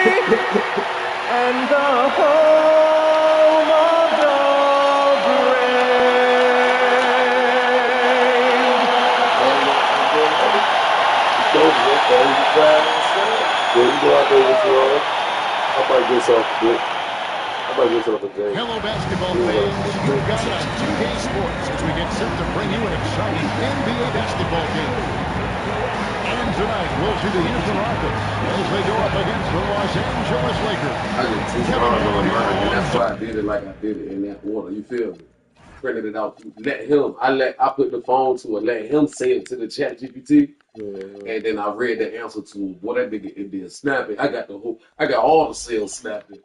and the home of the There you go out there with your I might get something. I might get something, Jay. Hello, basketball fans. You've got it on 2K Sports as we get set to bring you an exciting NBA basketball game. And tonight, we'll see the Houston Rockets as they go up against the Los Angeles Lakers. I just took hard on mine, and that's why I did it like I did it in that order. You feel me? Printed it out. I put the phone to it, let him say it to the chat GPT. And then I read the answer to him. Boy, that nigga Indian snapping. I got all the cells snapping.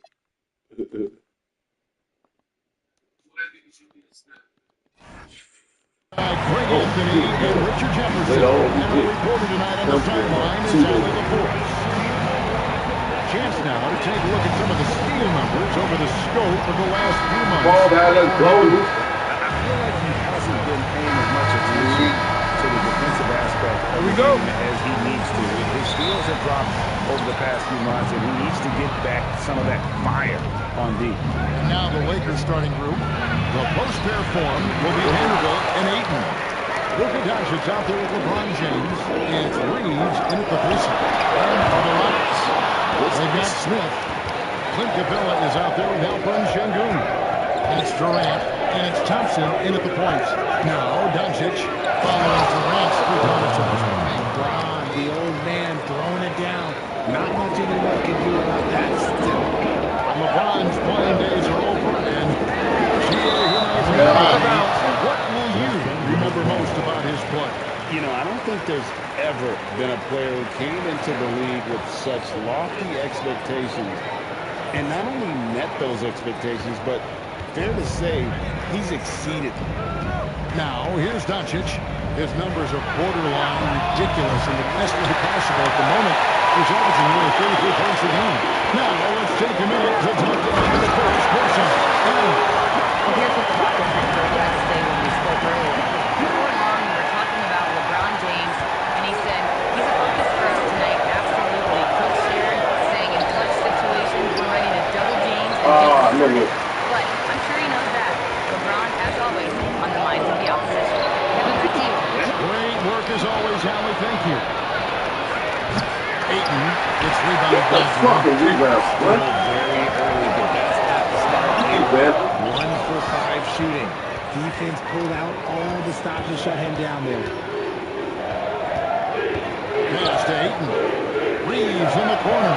Greg Anthony and Richard Jefferson. And the reporter tonight on the sideline is Alan LaForce. Chance now to take a look at some of the steal numbers over the scope of the last few months. Ball down, let's go. I feel like he hasn't been paying as much attention to the defensive aspect of the game as he needs to. His steals have dropped over the past few months, and he needs to get back some of that fire on D. And now the Lakers starting group. The post-pair form will be Vanderbilt and Ayton. Luka Doncic out there with LeBron James. It's Reeves in at the 3 spot. And for the Rockets, they've got Smith. Clint Capella is out there with Alperen Şengün. And it's Durant. And it's Thompson in at the points. Now Doncic following Durant's three-pointer. LeBron, the old man, throwing it down. Not much anyone can do about that still. LeBron's playing days are over, and what will you remember most about his play? You know, I don't think there's ever been a player who came into the league with such lofty expectations and not only met those expectations, but fair to say, he's exceeded them. Now, here's Doncic. His numbers are borderline ridiculous and the best way possible at the moment. He's averaging nearly 33 points a game. Now, let's take a minute to talk to the first person. Well, here's what the Rockets head coach had to say when we spoke earlier. You were on, we were talking about LeBron James, and he said, he's a focus for us tonight, absolutely. Coach shared, saying in clutch situations, we're ready to double James and but I'm sure he knows that. LeBron, as always, on the minds of the opposition. Kevin, back to you. Great work as always, Howie. Thank you. Ayton gets rebounded by fucking rebound. What? Very early, but that's not the start. 1 for 5 shooting. Defense pulled out all the stops to shut him down there. Pass to Ayton. Reeves in the corner.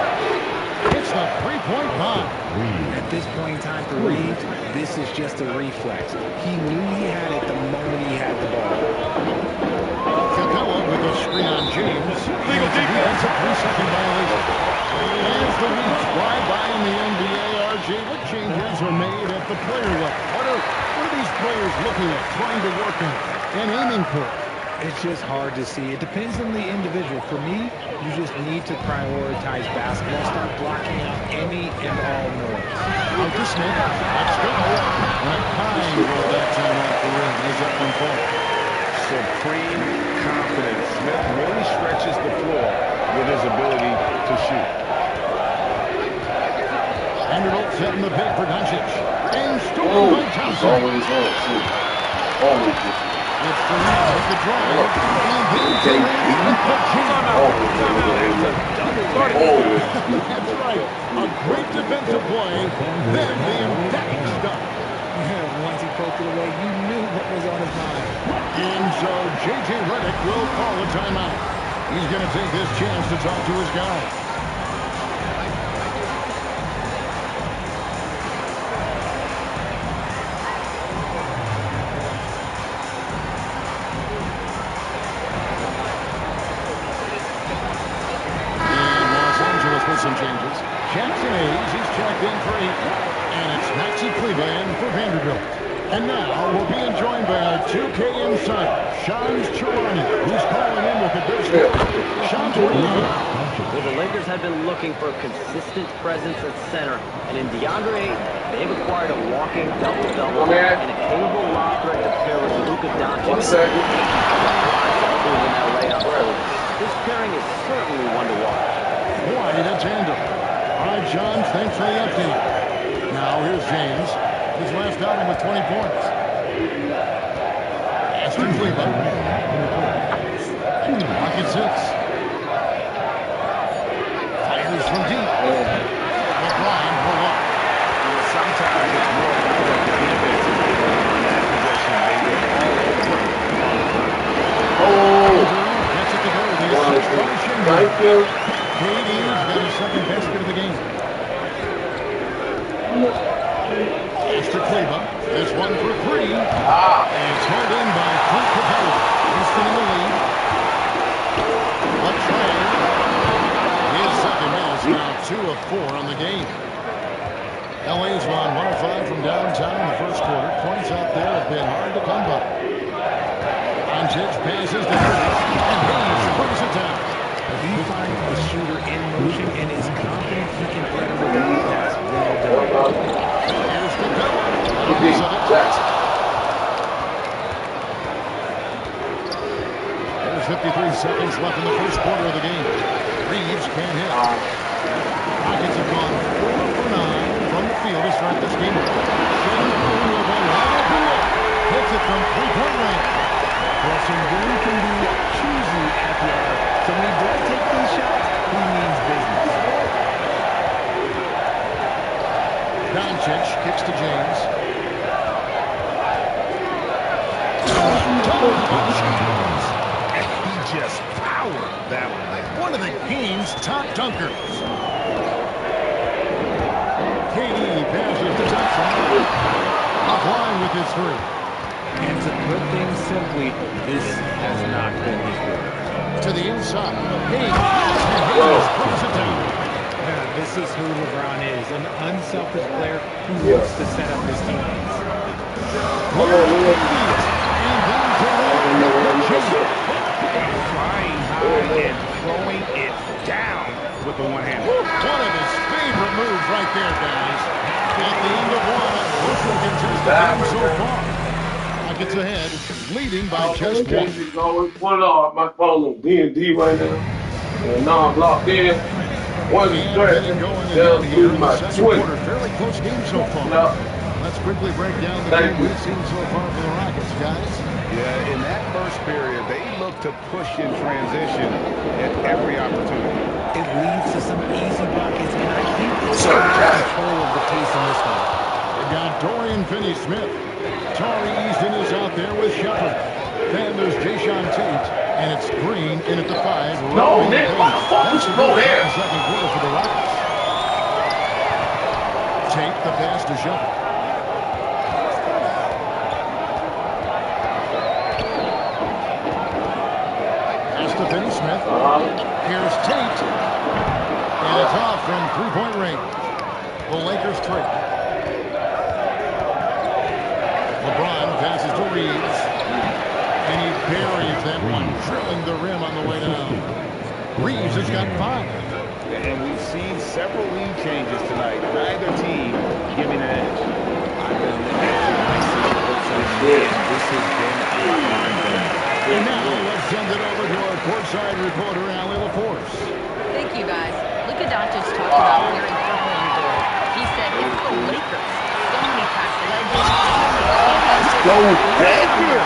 It's the three-point bomb. At this point in time for Reeves, this is just a reflex. He knew he had it the moment he had the ball. Capella with a screen on James. Legal defense, a 3-second violation. As the Leafs fly by in the NBA, RJ, what changes are made at the player level? What are these players looking at, trying to work on, and aiming for? It's just hard to see. It depends on the individual. For me, you just need to prioritize basketball. Start blocking out any and all noise. Out to Smith. Let's go. And a kind roll that time off the rim. Is that 1 point? Supreme confidence. Smith really stretches the floor with his ability to shoot. Vanderbilt setting the pick for Doncic. And stolen by Thompson. Always. It's Durant with the drive. And then Durant with the That's right. A great defensive play. Then the emphatic stop. Once he poked it away, you knew what was on his mind. And so J.J. Redick will call a timeout. He's going to take this chance to talk to his guys. Some changes. Jackson Hayes, he's checked in for 8. And it's Maxi Cleveland for Vanderbilt. And now we're being joined by our 2K insider, Sean Chirani, who's calling in with the big story. Sean, what do you think? Well, the Lakers have been looking for a consistent presence at center. And in DeAndre Ayton, they've acquired a walking double-double and a capable lob threat to pair with Luka Doncic. 1 second. This pairing is certainly one to watch. Boy, that's Andrew. All right, John, thanks for the update. Now here's James. His last outing with 20 points. Aston Cleveland. Pocket 6. Fires from deep. LeBron pull up. Sometimes it's more about what the defense is doing on that possession. They get all over it. Gets it to go. The assist by Shingo. Thank you. KD's got his second basket of the game. Aston Cleveland. This one for 3. And it's held in by Clint Capella. Houston in the lead. But Trey. His second miss. Now 2 of 4 on the game. LA's won 105 from downtown in the first quarter. Points out there have been hard to come by. Doncic passes to Davis, and Hayes brings it down. If he finds the shooter in motion and is confident he can thread him with a deep pass, well done. Here's the double. There's 53 seconds left in the first quarter of the game. Reeves can't hit. Rockets have gone 4 for 9 from the field to start this game. Hits it from 3-point range. Well, Sengun can be choosy at the arc, so when he does take these shots, he means business. Doncic kicks to James. And he just powered that one. One of the game's top dunkers. KD passes to Thompson. Offline with his 3. And to put things simply, this has not been his work. To the inside. Hayes puts it down. This is who LeBron is, an unselfish player who looks to set up his teammates. Flying high and throwing it down with the one-hand. One of his favorite moves right there, guys. At the end of one, Brooklyn contested game so far. Gets ahead, leading by just 1. Put it off. My phone on D&D right now. And now I'm locked in. One is threat. Down to my Twitter. Fairly close game so far. No. Let's quickly break down the game we've seen so far for the Rockets, guys. Yeah, in that first period, they looked to push in transition at every opportunity. It leads to some easy buckets, and I think it's control of the pace in this one. They got Dorian Finney-Smith. Tari Easton is out there with Shepard. Then there's Jayshawn Tate, and it's Green in at the 5. No, Nick, why the fuck would you go there? Second quarter for the Rockets. Tate the pass to Shepard. Pass to Finney-Smith. Here's Tate. And it's off from 3-point range. The Lakers 3. LeBron passes to Reeves, and he buries that one, drilling the rim on the way down. Reeves has got 5. And we've seen several lead changes tonight. Neither team giving an edge. I've been and this has been a hard game. And now let's send it over to our courtside reporter, Allie LaForce. Thank you, guys. Luka Doncic talked about wearing purple and gold. He said it's the Lakers. So many past legends. Go back here.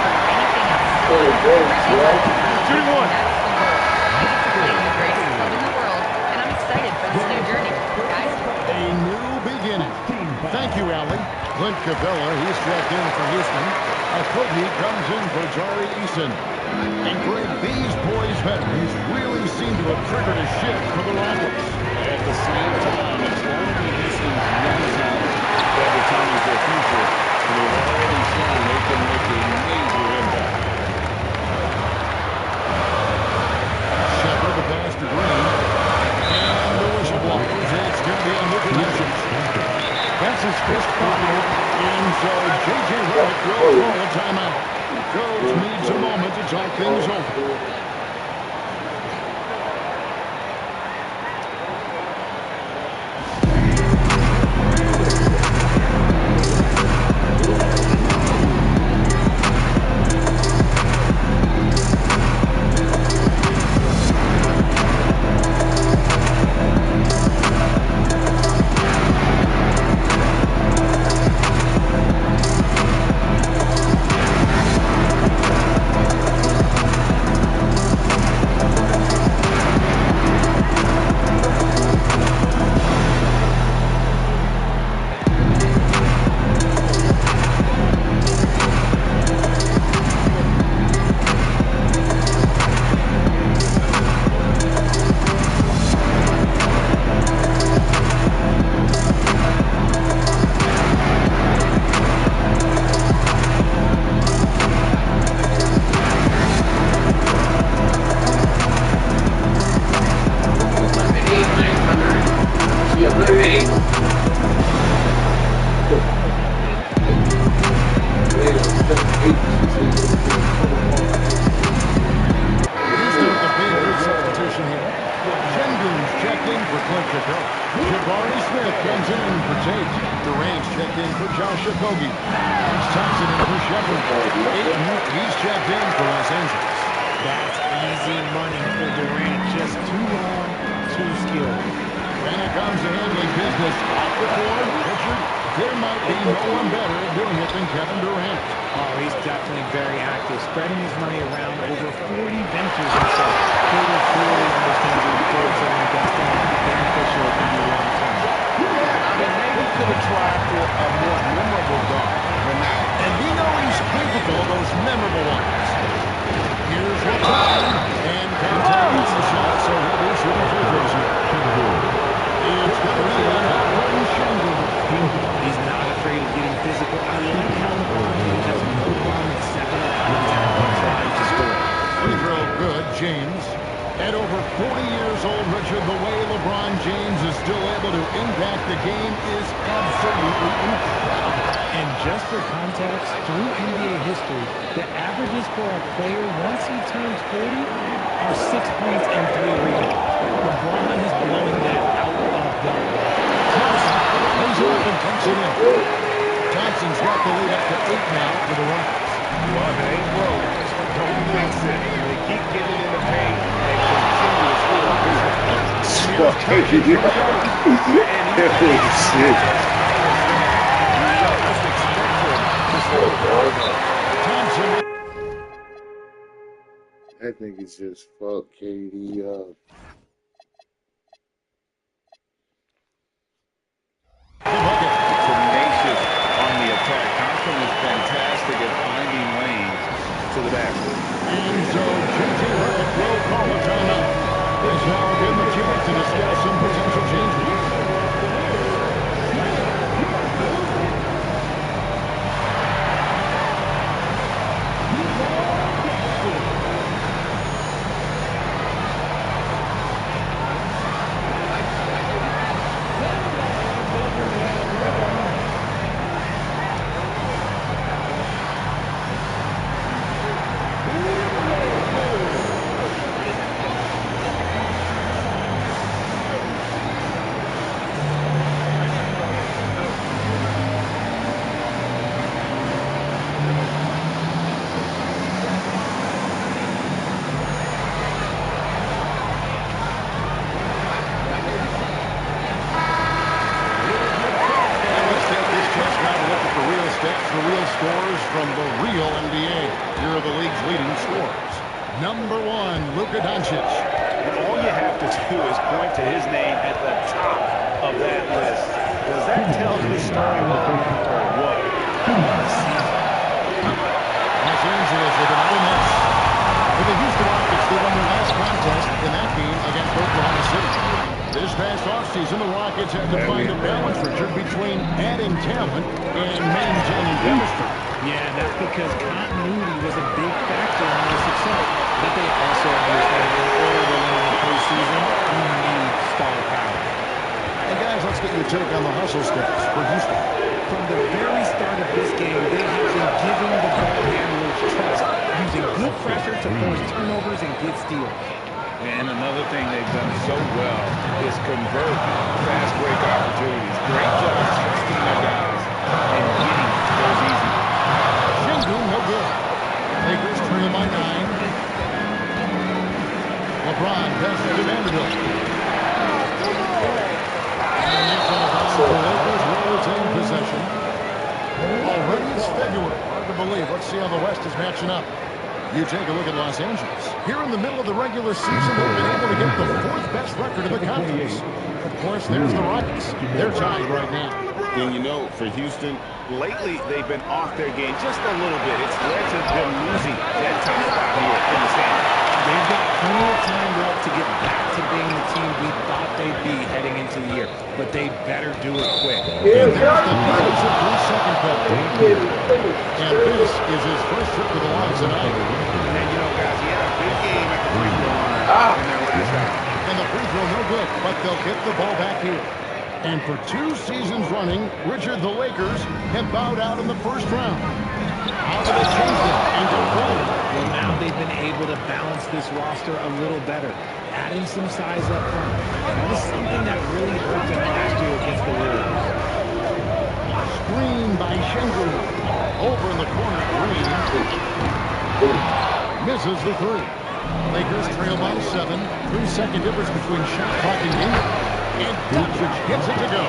Shooting one. The greatest club in the world, and I'm excited for this new journey, guys. A new beginning. Thank you, Allie. Clint Capella, he's checked in for Houston. Kobe comes in for Tari Easton. And Greg, these boys' veterans really seem to have triggered a shift for the Rockets. At the same time, it's only Houston's young side that determines their future. And they've already shown they can make a major impact. Shepard, the pass to Green. And the whistle blows. It's going to be a new possession. That's his first foul. And so J.J. Redick will call a timeout. Coach needs a moment to talk things over. checked in for Clint Jacoby. Jabari Smith comes in for Tate. Durant's checked in for Josh Okogie. He's Thompson in for Shepard. Ayton, he's checked in for Los Angeles. That's easy money for Durant. Just too long, too skilled. When it comes to handling business off the floor, Richard, there might be no one better at doing it than Kevin Durant. Oh, he's definitely very active, spreading his money around over 40 ventures himself. Clearly understands the importance of investing and how beneficial it can be long term. I mean, maybe he could have tried for a more memorable dunk than that. And we know he's capable of those memorable ones. Here's LeBron, and contact on the shot, so he'll be shooting free throws here. It's going to be on Alvin Schengen. He's not afraid of getting physical. I like how LeBron James has no problem accepting the contact and trying to score. Free throw good, James. At over 40 years old, Richard, the way LeBron James is still able to impact the game is absolutely incredible. And just for context, through NBA history, the averages for a player once he turns 40 are 6 points and 3 rebounds. LeBron is blowing that out of the water. Thompson lays it up and takes it in. Thompson's got the lead up to 8 now for the Rockets. Well, it ain't broke. Don't fix it. They keep getting in the paint. They continue to score. Shit. Thompson. That nigga's just fuck KD up. Tenacious on the attack. Thompson is fantastic at finding lanes to the basket. And so JT Redick will call a timeout. This now will give him a chance to discuss some potential changes. The real scores from the real NBA. Here are the league's leading scorers. Number 1, Luka Doncic. All you have to do is point to his name at the top of that list. Does that tell the story or what? Los Angeles with another miss. For the Houston Rockets, they won their last contest in that game against Oklahoma City. This past offseason, the Rockets had to find a balance, Richard, between adding talent and maintaining chemistry. Yeah, that's because continuity was a big factor in their success. But they also understand in order to win the postseason, you need star power. And guys, let's get your take on the hustle steps for Houston. From the very start of this game, they have been giving the ball handlers trust, using good pressure to force turnovers and get steals. And another thing they've done so well is convert fast break opportunities. Great job trusting their guys and getting those easy. Schengen, no good. Lakers trail by 9. LeBron passes to Vanderbilt. And that's on the bounce. The Lakers will retain possession. Already it's February. Hard to believe. Let's see how the West is matching up. You take a look at Los Angeles. Here in the middle of the regular season, they've been able to get the 4th best record of the conference. Of course, there's the Rockets. They're tied right now. And you know, for Houston, lately they've been off their game just a little bit. It's led to them losing that top spot here in the standings. They've got plenty of time left to get back to being the team we thought they'd be heading into the year. But they better do it quick. And there's the defensive 3-second cut. And this is his first trip to the line tonight. And you know, guys, he had a big game at the free throw line in their last out. And the free throw no good, but they'll get the ball back here. And for 2 seasons running, Richard, the Lakers have bowed out in the first round. How do they change that and go forward? Well, now they've been able to balance this roster a little better, adding some size up front. That is something that really hurt them last year against the Warriors. Screen by Schengen. Over in the corner, Green. Misses the three. Lakers trail by 7. 3-second difference between shot clock and game. And Doncic hits it to go.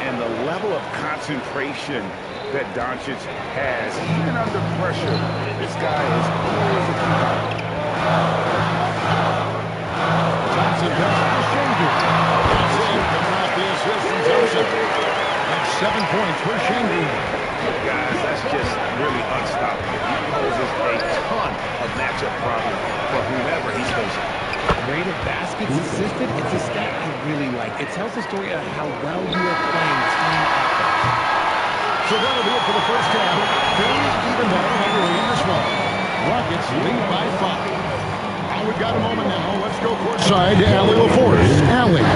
And the level of concentration that Doncic has, even under pressure, this guy is always a keeper. Thompson passes to Schengen. That's it. Coming off the assist from Thompson. That's 7 points for Schengen. Guys, that's just really unstoppable. He poses a ton of matchup problems for whomever he's facing. Rate of baskets assisted, it's a stat I really like. It tells the story of how well you are playing team offense. So that'll be it for the first half. Things evened out early in this one. Rockets lead by 5. Now we've got a moment now. Let's go courtside to Allie LaForce. Allie.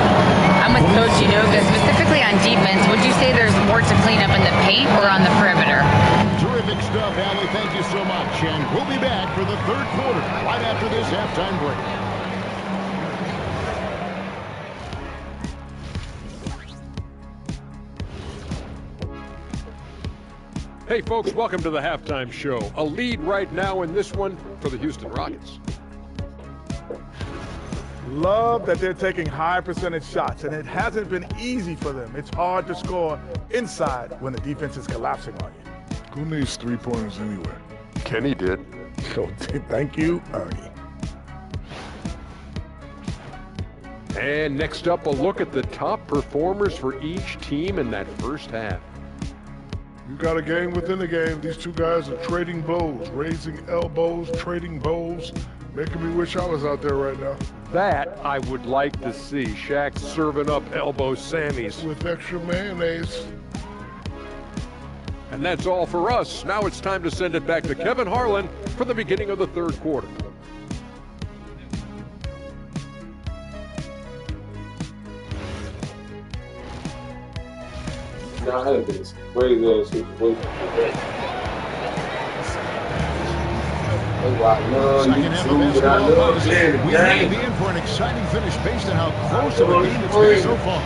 I'm with Coach Udoka. Specifically on defense, would you say there's more to clean up in the paint or on the perimeter? Terrific stuff, Allie. Thank you so much. And we'll be back for the third quarter right after this halftime break. Hey folks, welcome to the halftime show. A lead right now in this one for the Houston Rockets. Love that they're taking high percentage shots, and it hasn't been easy for them. It's hard to score inside when the defense is collapsing on you. Who needs 3-pointers anyway? Kenny did. So thank you, Ernie. And next up, a look at the top performers for each team in that first half. You got a game within the game. These two guys are trading blows, raising elbows, trading bows, making me wish I was out there right now. That I would like to see. Shaq serving up elbow Sammys. With extra mayonnaise. And that's all for us. Now it's time to send it back to Kevin Harlan for the beginning of the third quarter. Nah, I had this crazy ass situation. Second half of basketball buzz. We may be in for an exciting finish based on how close of a game it's been so far.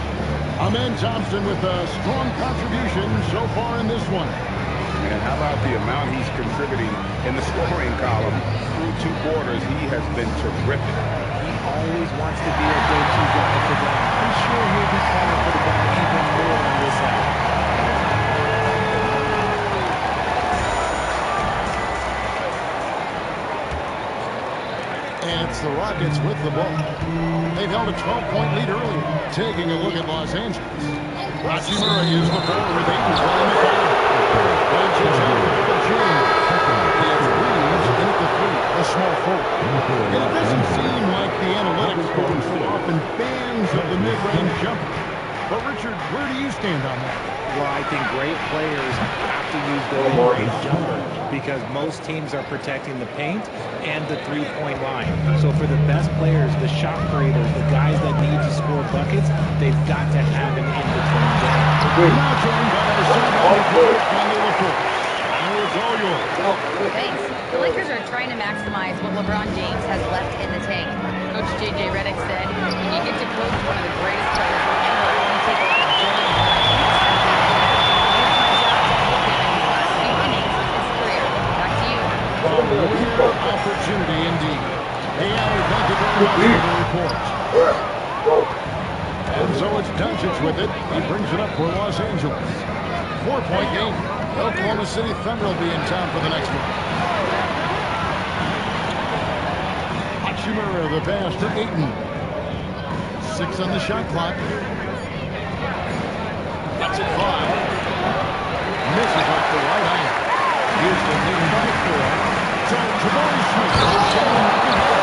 Amen Thompson with a strong contribution so far in this one. And how about the amount he's contributing in the scoring column through 2 quarters? He has been terrific. He always wants to be a go-to guy for them. I'm sure he'll be calling for the ball even more on this half. And it's the Rockets with the ball. They've held a 12-point lead earlier. Taking a look at Los Angeles. Hachimura is the forward with 8 playing the foul. Doncic out for the James. And Reeves in at the 3, a small forward. And it doesn't seem like the analytics going so often fans of the mid-range jumper. But Richard, where do you stand on that? Well, I think great players have to use the mid-range jumper because most teams are protecting the paint and the three-point line. So for the best players, the shot creators, the guys that need to score buckets, they've got to have an in-between game. Now joined by our second coach, Allie LaForce. It's all yours. Thanks. The Lakers are trying to maximize what LeBron James has left in the tank. Coach J.J. Redick said, when you get to coach one of the greatest players ever, you take a lot of joy in that. Opportunity indeed. Hey, Allie, thank you very much for the report. And so it's Doncic with it. He brings it up for Los Angeles. 4-point game. Oklahoma City Thunder will be in town for the next one. Hachimura the pass to Ayton. 6 on the shot clock. That's at 5. Misses off the right hand. Houston leading by 4. So Jabari Smith can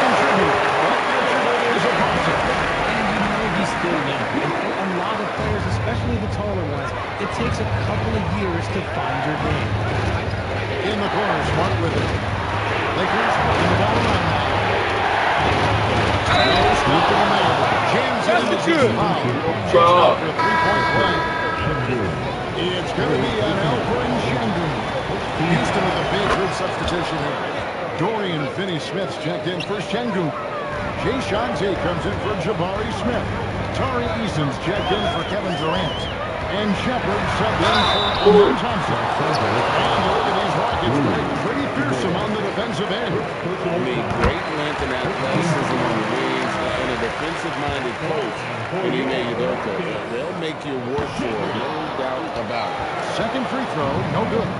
contribute. But Richard is a boxer. And you know he's still young. And for a lot of players, especially the taller ones, it takes a couple of years to find your game. In the corner, Smart with it. Lakers in the ball around now. Scoop to the middle. Jams it into his foul. Chased out for a 3-point play. It's going to be an Alperen Şengün. Houston with a big substitution here. Dorian Finney-Smith's checked in for Şengün. Jay Shanze comes in for Jabari Smith. Tari Eason's checked in for Kevin Durant. And Shepard subbed in for Owen Thompson. And look at these Rockets, pretty fearsome on the defensive end. I mean, great length and athleticism on the wings, and a defensive-minded coach in Ime Udoka. They'll make you work for it, no doubt about it. Second free throw, no good.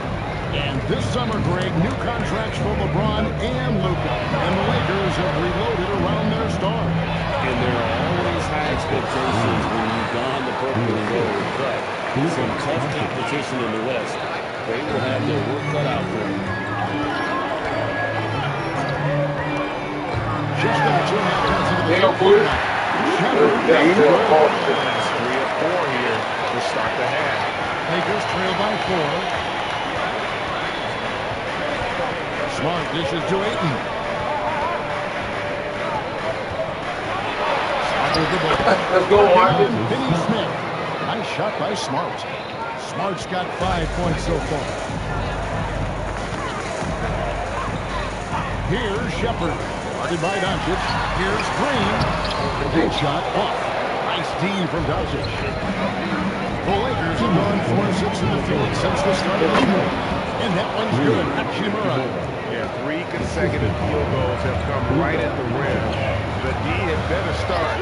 And this summer, Greg, new contracts for LeBron and Luka. And the Lakers have reloaded around their stars. And there are always high expectations when you don the purple and gold, but some tough competition in the West. They will have their work cut out for them. Just over 2.5 minutes into the That's 3 of 4 here to start the half. Lakers trail by 4. Smart dishes to Ayton. Let's go, Marcus. Finney-Smith. Nice shot by Smart. Smart's got 5 points so far. Here's Shepard. Guarded by Doncic. Here's Green. Big shot off. Nice D from Doncic. The Lakers have gone 4-6 in the field since the start of the game. And that one's good. Hachimura. Yeah, 3 consecutive field goals have come right at the rim. The D had better start.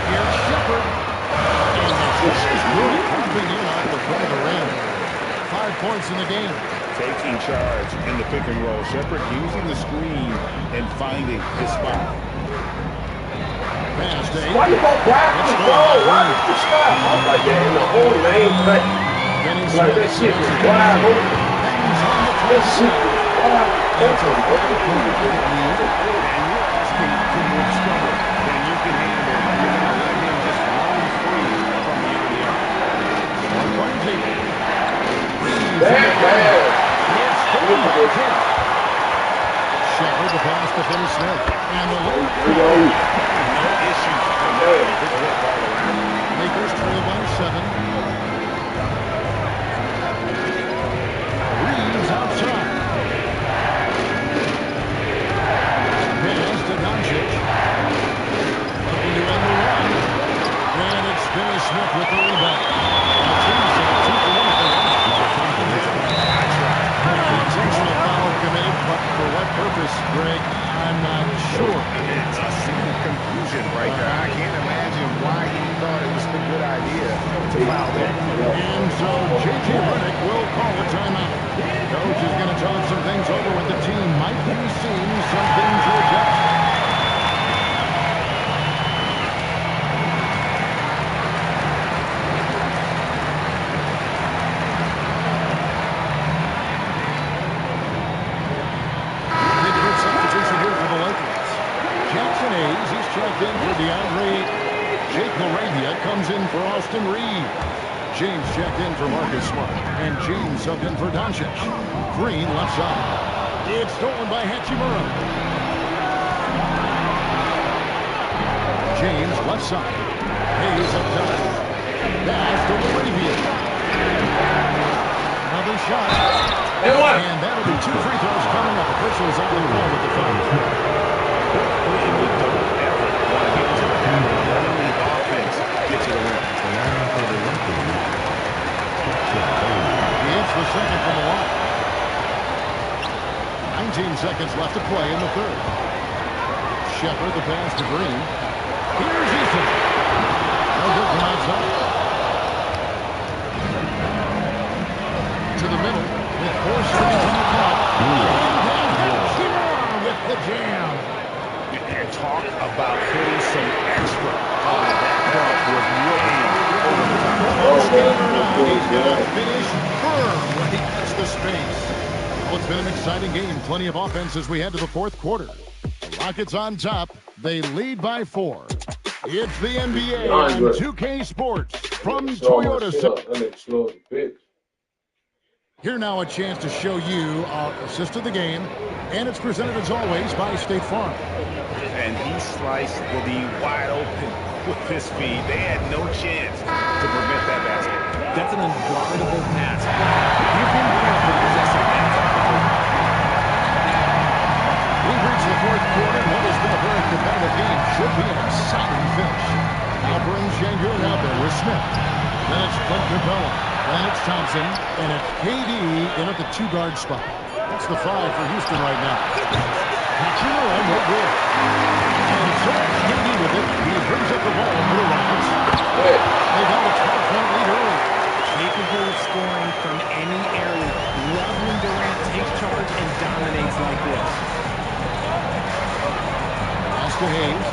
Here's Shepard. And this is really coming in off the front of the rim. 5 points in the game. Taking charge in the pick and roll. Shepard using the screen and finding his spot. Pass to Ayton. Why you go back to the ball? Why did you stop? I was like, yeah, in the whole lane, like that shit was wide open. That shit was wide open. And you're asking for more trouble than you can handle. You're going to let him just roam free from beyond the arc. Shepard the pass to Finney-Smith. And the low. No issues. Lakers trail by 7. Reeves outside. Pass to Doncic. Looking to end the run. And it's Finney-Smith with the rebound. Intentional foul committed, but for what purpose, Greg? I'm not sure. It's a scene of confusion right there. I can't imagine why he thought it was a good idea to foul there. And so J.J. Redick will call a timeout. Coach is going to talk some things over with the team. Might be seeing something to adjust. He's checked in for DeAndre. Jake LaRavia comes in for Austin Reed. James checked in for Marcus Smart. And James subbed in for Doncic. Green left side. It's stolen by Hachimura. James left side. Hayes up top. Pass to LaRavia. Another shot. And that'll be 2 free throws coming up. Officials on the line with the foul. It's the second from the line. 19 seconds left to play in the third. Shepard the pass to Green. Here's Easton. No good from outside. To the middle with 4 seconds on the clock. With the jam. And talk about putting some extra on that dunk was looking over the top. He's going to finish firm when he gets the space. Well, it's been an exciting game. Plenty of offense as we head to the fourth quarter. The Rockets on top. They lead by 4. It's the NBA on 2K Sports from Toyota. Here now a chance to show you our assist of the game. And it's presented as always by State Farm. And he sliced will be wide open with his feed. They had no chance to prevent that basket. That's an unguardable pass. Give him credit for possessing that. It's the fourth quarter, and what has been a very competitive game should be an exciting finish. Alperin Sengun out there with Smith. Then it's Clint Capella. Then it's Thompson. And it's KD in at the two-guard spot. That's the 5 for Houston right now. Hachimura, no good. And so KD with it. He brings up the ball for the Rockets. They got a 12-point lead early. Capable of scoring from any area. Love when Durant takes charge and dominates like this. Pass to Hayes.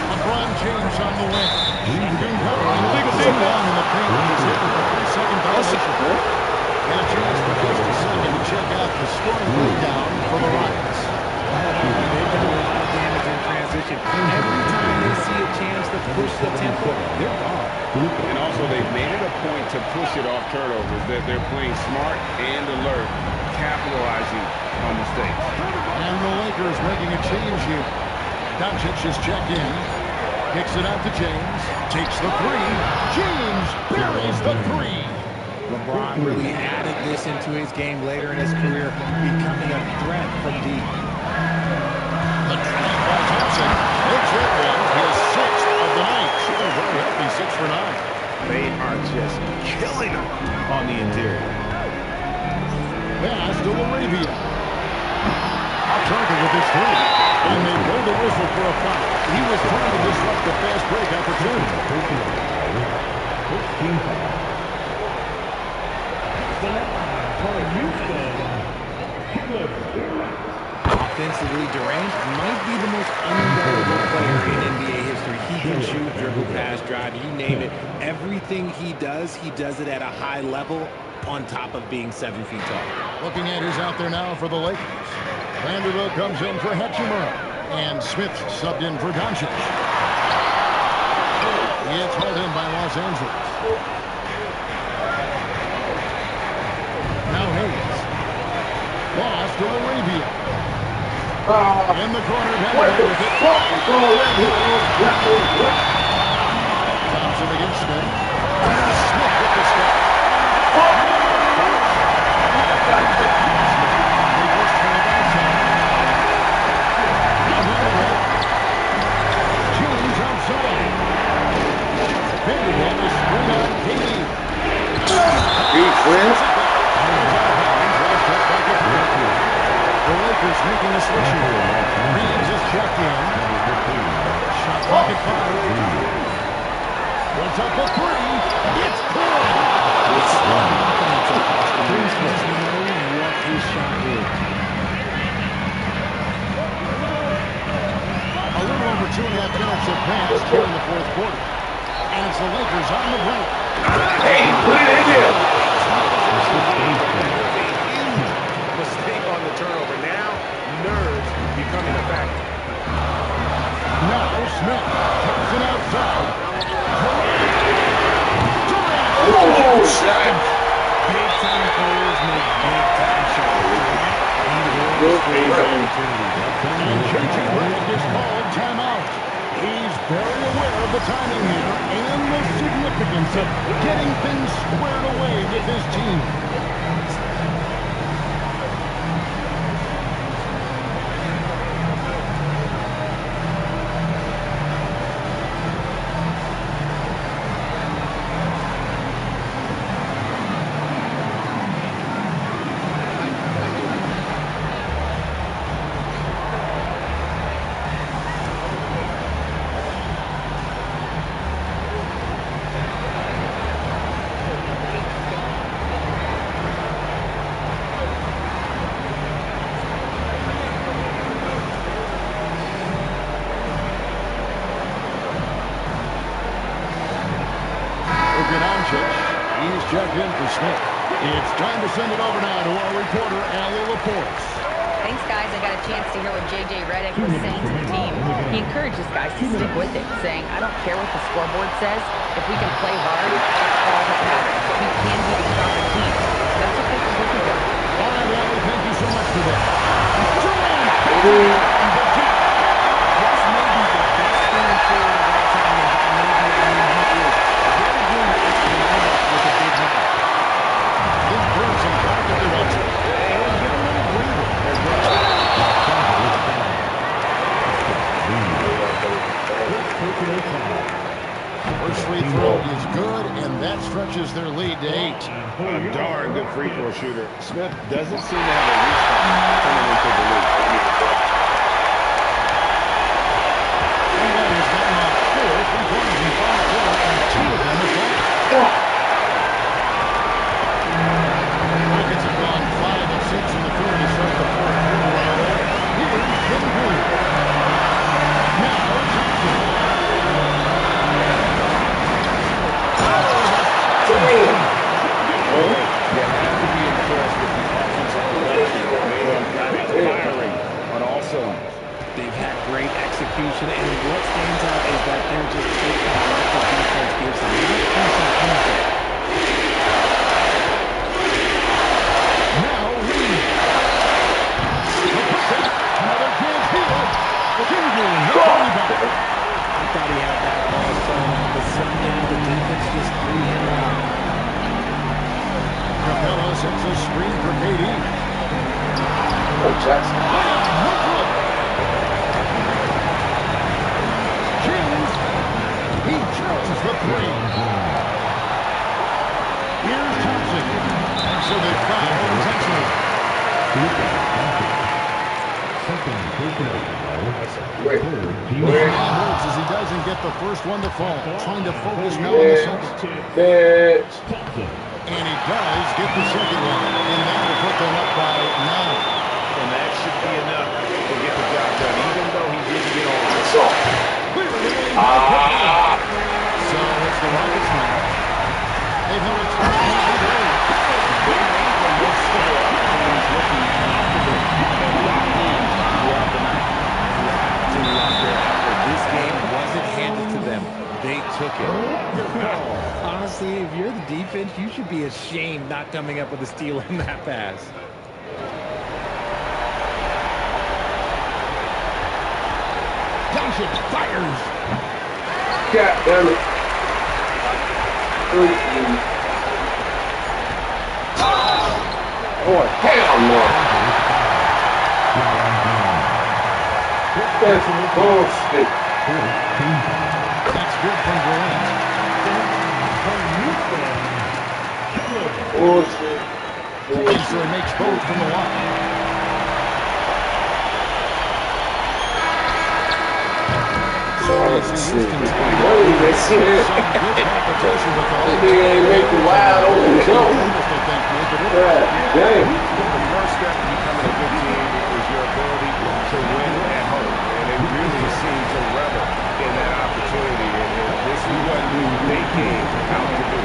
LeBron James on the wing. Shotgun cover. Too long in the paint. He's hit with the 3-second violation. And a chance for just a second to check out the scoring breakdown for the Rockets. They've done a lot of damage in transition. Every time they see a chance to push the tempo, they're gone. And also, they've made it a point to push it off turnovers. That they're playing smart and alert, capitalizing on mistakes. And the Lakers making a change here. Doncic is checked in. Kicks it out to James. Takes the 3. James buries the 3. LeBron really added this into his game later in his career, becoming a threat from deep. The drive by Thompson. Makes it one. His 6th of the night. Shooting very healthy, 6 for 9. They are just killing them on the interior. Pass to Laravia. Off target with his 3. And they blow the whistle for a foul. He was trying to disrupt the fast break opportunity. Offensively, Durant might be the most unguardable player in NBA history. He can shoot, dribble, pass, drive, you name it. Everything he does it at a high level on top of being 7 feet tall. Looking at who's out there now for the Lakers. Vanderbilt comes in for Hachimura. And Smith subbed in for Doncic. It's hauled in by Los Angeles. Now Hayes. Pass to Arabia. In the corner, Vanderbilt with it. Thompson against Smith. Smith with the step. James outside. Vanderbilt is screwed on KD. The Lakers making a switch here. Reeves is checked in. Shot clock at 5. Puts up a 3. It's good. It's Please just know what his shot is. A little over 2.5 minutes have passed here in the fourth quarter. And it's the Lakers on the break. Hey, put it in there. Mistake on the turnover. Now, nerves becoming a factor. Now Smith takes it outside. Oh, shot. Big time players make big time shots. And J.J. Redick is called timeout. He's very aware of the timing here and the significance of getting things squared away with his team. He's checked in for Smith. It's time to send it over now to our reporter, Allie Laporte. Thanks, guys. I got a chance to hear what J.J. Redick was saying to the team. He encourages guys to stick with it, saying, I don't care what the scoreboard says. If we can play hard, that's all that matters. We can be a stronger team. So that's what this is looking for. All right, Allie, thank you so much for that. That's maybe the best thing for the right time and how maybe he is. Very good at extra with a big man. This brings him back to the First free throw is good, and that stretches their lead to 8. A darn good free throw shooter. Smith doesn't seem to have a weak spot coming into the league. He's gotten off 4 3-pointers in 5 quarters, and 2 of them are gone. Rockets have gone 5 of 6 in the field to start the fourth quarter. Here's Kevin Durant. Now Thompson. You have to be impressed with the offensive production. They have got it firing on all cylinders. They've had great execution, and what stands out is that they're just taking what the defense gives them. Not pushing anything. Now Reed. Another chance here. Kimberly hits the rebound. I thought he had that ball sewn up with sundown. The defense just threw him off. Capella sets a screen for KD. Oh, Jackson. James. He drills the 3. Here's Thompson. So they foul intentionally. That hurts as he doesn't get the first one to fall. Trying to focus now on the second. And he does get the second one. And that will put them up by 9. And that should be enough to get the job done, even though he didn't get all this. Cleared away by so it's the Rockets now. They've held a 12-point lead. They made the most score, and he's looking confident and locked in throughout the night. You have to love their effort. This game wasn't handed to them. They took it. Honestly, if you're the defense, you should be ashamed not coming up with a steal on that pass. Johnson fires. God damn it. Oh, hell no. That's bullshit. That's good from Durant. Bullshit. And so he makes both from the line. Shit. They ain't making wide open jump. Dang. The first step to becoming a good team is your ability to win at home. And they really seem to revel in that opportunity. And this is what they came out to do.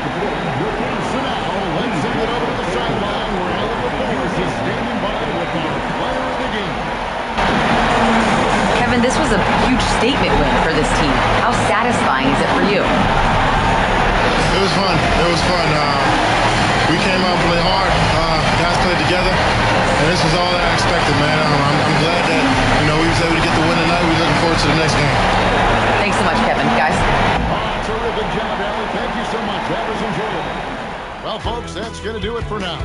So now, let's send it over to the sideline where Alan LaForce is standing by with our player of the game. Kevin, this was a huge statement win for this team. How satisfying is it for you? It was fun. It was fun. We came out and played hard. Guys played together, and this was all that I expected, man. I'm glad that we was able to get the win tonight. We're looking forward to the next game. Thanks so much, Kevin. Guys. Terrific job, Alan. Thank you so much. That was enjoyable. Well, folks, that's going to do it for now.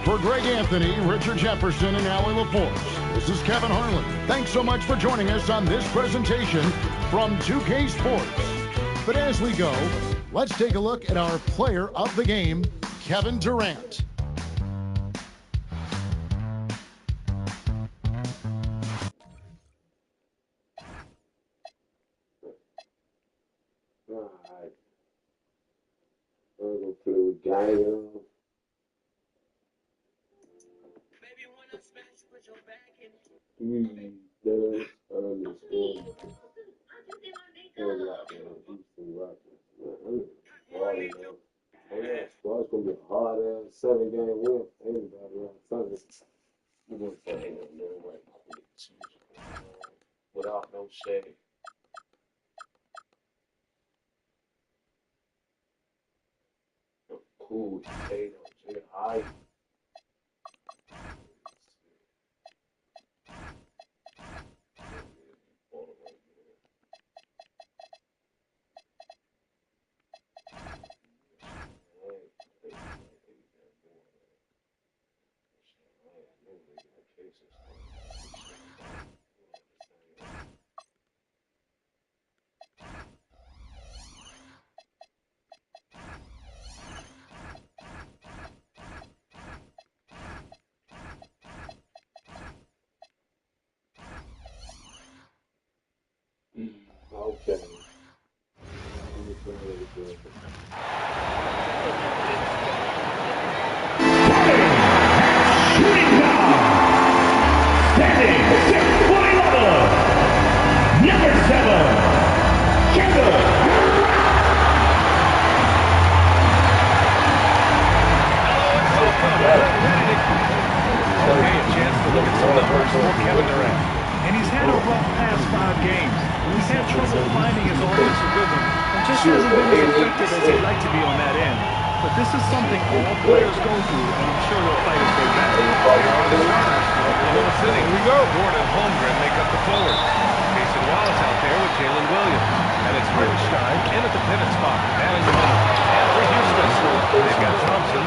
For Greg Anthony, Richard Jefferson, and Alan LaForce, this is Kevin Harlan. Thanks so much for joining us on this presentation from 2K Sports. But as we go, let's take a look at our player of the game, Kevin Durant. Alright. I'm gonna play with Gaia. QUEEZY does understand. Houston Rockets. Man, it's gonna be a hard ass 7-game win. Anybody on Sunday. We're gonna play him right quick. Without no shade. Cool, potato, J.I. games. He's had trouble finding his offensive rhythm and just hasn't been as effective as he'd like to be on that end. But this is something all players go through, and I'm sure he'll fight his way back. Here are the starters for Oklahoma City. Here we go. Gordon and Holmgren make up the forwards. Mason Wallace out there with Jalen Williams. And it's Hartenstein in at the pivot spot. Man in the middle. And for Houston, they've got Thompson.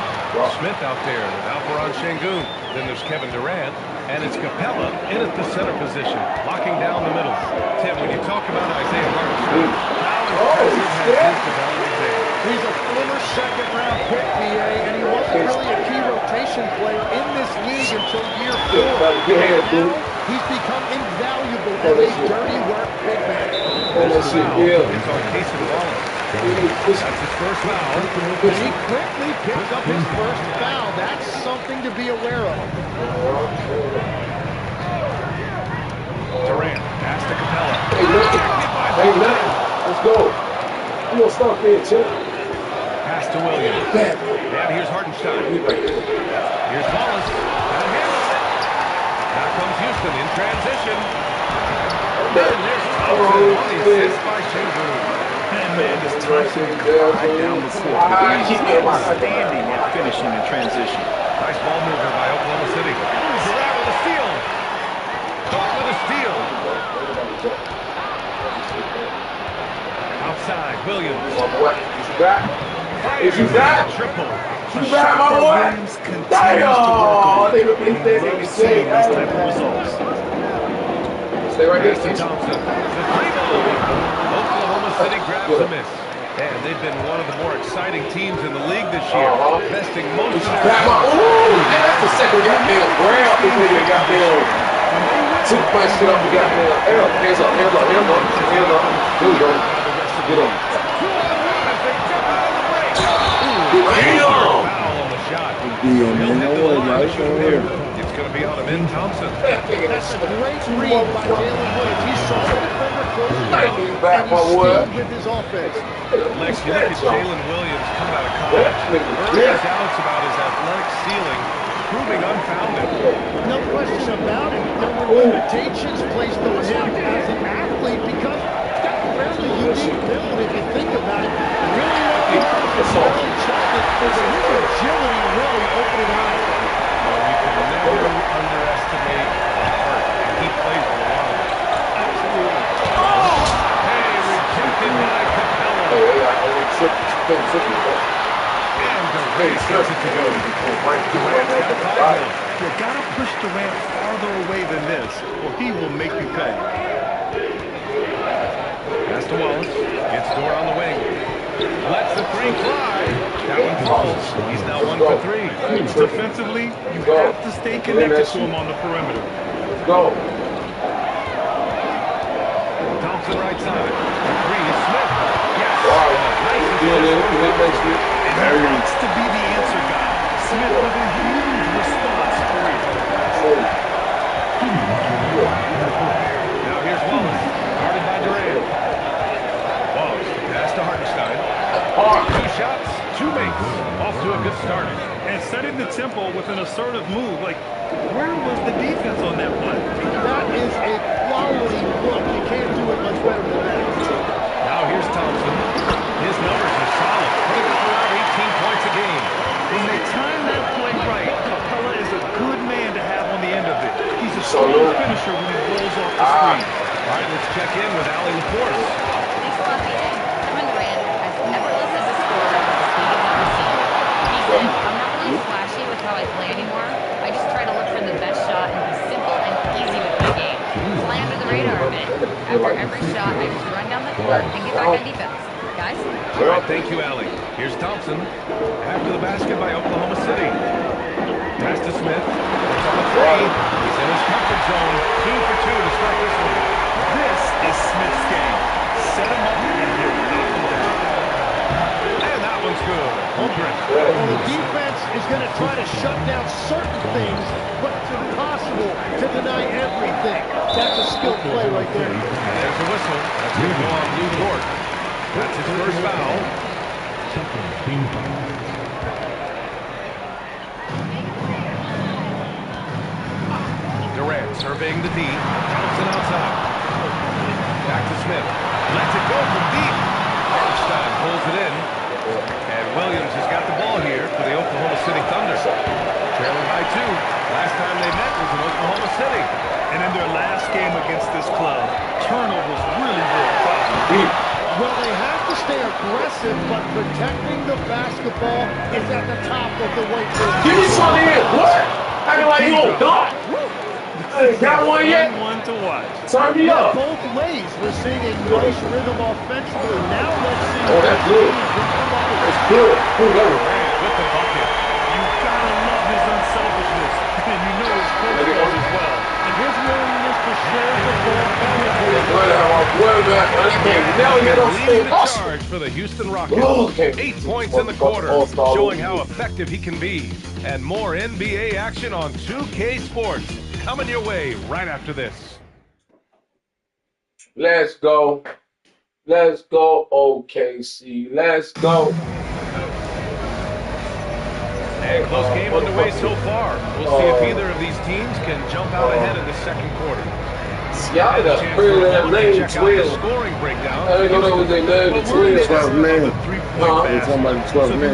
Smith out there with Alperon Şengün. Then there's Kevin Durant. And it's Capella in at the center position, locking down the middle. Tim, when you talk about Isaiah Hartenstein, how impressive has his development been? He's a former second-round pick, BA, and he wasn't really a key rotation player in this league until year 4. And now he's become invaluable as a dirty work big man. It's on Casey Wallace. That's his first foul. And he quickly picks up his first foul. That's something to be aware of. Durant, pass to Capella. Hey, nothing. Let's go. I'm going to start there, Chip. Pass to Williams. And here's Hartenstein. Here's Wallace. Got a hand on it. Now comes Houston in transition. And there's Thompson on the assist by Şengün. Man, this Thompson right down the court. He's outstanding at finishing in transition. Nice ball mover by Oklahoma City. Durant with a steal. Caught with a steal. Outside, Williams. Is you back? Is you back? Triple. You back, my boy? Williams continues to work on it. We love seeing these type of results. Stay right there, Steve. Thompson. The three ball. Oklahoma City grabs a miss. And they've been one of the more exciting teams in the league this year, investing most of their... That's the second goddamn grab. This nigga goddamn took my shit up and goddamn hands up. Here we go. Get up. Foul on the shot. It's going to be on him in Thompson. That's a great read by Jalen Williams. He saw the defender close Thank you, back, my boy. with his offense. Lex, you look at Jalen Williams coming out of college. Early doubts about his athletic ceiling, proving unfounded. No question about it. There were limitations placed on him as an athlete because he's got a fairly unique build if you think about it. Really chocolate, but his agility really opened it up. You can never underestimate the heart. He plays with a lot of it. Absolutely. Hey, rejected by Capella. And Durant gets it to go. Durant's got 5 minutes. You gotta push Durant farther away than this, or he will make you pay. Pass to Wallace. Gets Dort on the wing. Lets the three fly. That one falls. He's now 1 for 3. Defensively, you have to stay connected to him on the perimeter. Let's go. Thompson right side. Three is Smith. Yes. Nice. And he wants to be the answer guy. Smith with a huge response for you. Now here's Wallace. Guarded by Durant. Wallace. Pass to Hartenstein. 2 shots, 2 makes. Off to a good start. And setting the tempo with an assertive move. Like, where was the defense on that play? That is a quality look. You can't do it much better than that. Now here's Thompson. His numbers are solid. Putting up around 18 points a game. When they time that play right, Capella is a good man to have on the end of it. He's a strong finisher when he rolls off the screen. All right, let's check in with Allie Laporte. Thanks a lot, BA. Kevin Durant has never listed the score at the speed of that receiver. He said, I'm not really flashy with how I play anymore. I just try to look for the best shot and be simple and easy with my game. Fly under the radar a bit. After every shot, I just run down the court and get back on defense. Guys? All right, thank you, Allie. Here's Thompson. After the basket by Oklahoma City. Pass to Smith. It's on the 3. He's in his comfort zone. 2 for 2 to start this one. This is Smith's game. Set him up and he'll knock him down. And that one's good. Holmgren. Well, the defense is going to try to shut down certain things, but it's impossible to deny everything. That's a skill play right there. And there's a whistle. That's going to go on Lou Dort. That's his first foul. Durant surveying the D. Thompson outside. Smith lets it go from deep. Hartenstein pulls it in. And Williams has got the ball here for the Oklahoma City Thunder. Trailing by 2. Last time they met was in Oklahoma City. And in their last game against this club, turnovers really were a problem. Well, they have to stay aggressive, but protecting the basketball is at the top of the weight room. Give me some in. What? Acting like you don't dunk. I ain't got one yet. One to watch. Turn me up. Both ways, we're seeing a nice rhythm offensively. Now let's see. Oh, that's good. That's good. With the bucket. You gotta love his unselfishness, and you know his coach does as well. And his willingness to share the ball. Leading the charge for the Houston Rockets. 8 points in the quarter, showing how effective he can be. And more NBA action on 2K Sports. Coming your way right after this. Let's go. Let's go, OKC. Let's go. And close game underway so far. We'll see if either of these teams can jump out ahead in the second quarter. Y'all got a pretty damn name, 12. Scoring breakdown. I didn't know that was their name, 12. 12 men. We're talking about the 12 men.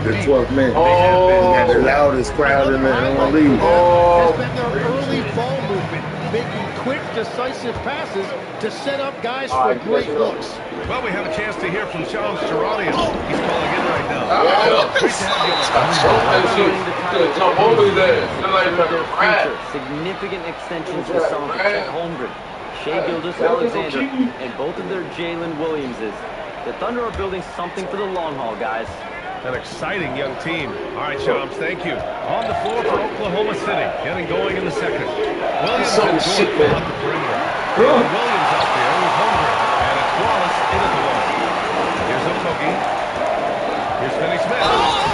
The 12 men. They got the loudest crowd in the league. Has been their early ball movement, making quick, decisive passes to set up guys for great looks. Well, we have a chance to hear from Shams Charania. He's calling in right now. Great to have you on. Significant extensions to some of Chet Holmgren, Shai Gilgeous-Alexander, and both of their Jalen Williamses. The Thunder are building something for the long haul, guys. An exciting young team. All right, Shams, thank you. On the floor for Oklahoma City, getting going in the second. Williams and Gordon on the perimeter. Williams out there with Holmgren, and it's Wallace in at the one. Here's Okogie. Here's Finney Smith.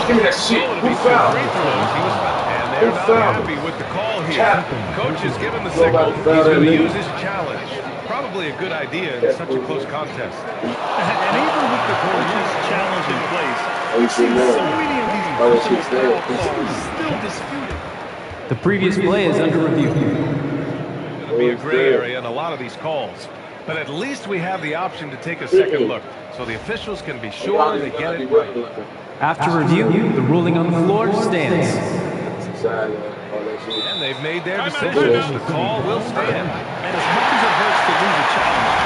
Give me that shit. Who fouled? And they're not happy with the call here. Coach has given the signal. He's going to use his challenge. Probably a good idea in such a close contest. And even with the coach's challenge in place, we've seen so many of these personal foul calls still disputed. The previous play is under review. It's going to be a gray area in a lot of these calls. But at least we have the option to take a second look, so the officials can be sure they get it right. After review, the ruling on the floor stands. And they've made their decision. The call will stand. And as much as it hurts to lose a challenge,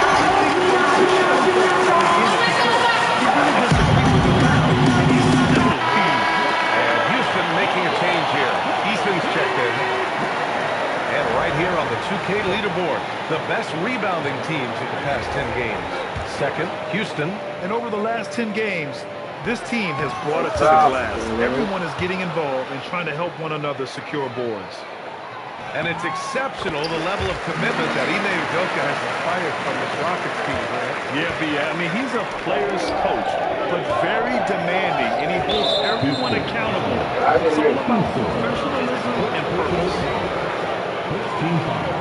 and Houston making a change here. Easton's checked in. And right here on the 2K leaderboard, the best rebounding teams in the past 10 games. Second, Houston. And over the last 10 games, this team has brought it to the glass. Everyone is getting involved and trying to help one another secure boards. And it's exceptional, the level of commitment that Ime Udoka has inspired from this Rockets team, right? Yeah, I mean, he's a player's coach, but very demanding, and he holds everyone accountable. It's all about professionalism and purpose. Team foul.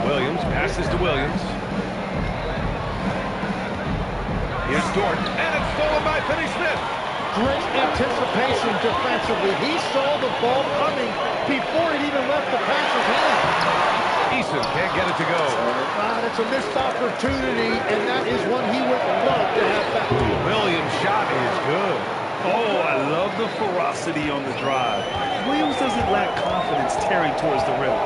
Williams passes to Williams. Here's Dort, and it's stolen by Finney Smith. Great anticipation defensively. He saw the ball coming before it even left the passer's hand. Easton can't get it to go. It's a missed opportunity, and that is one he would love to have back. Williams' shot is good. Oh, I love the ferocity on the drive. Williams doesn't lack confidence tearing towards the rim.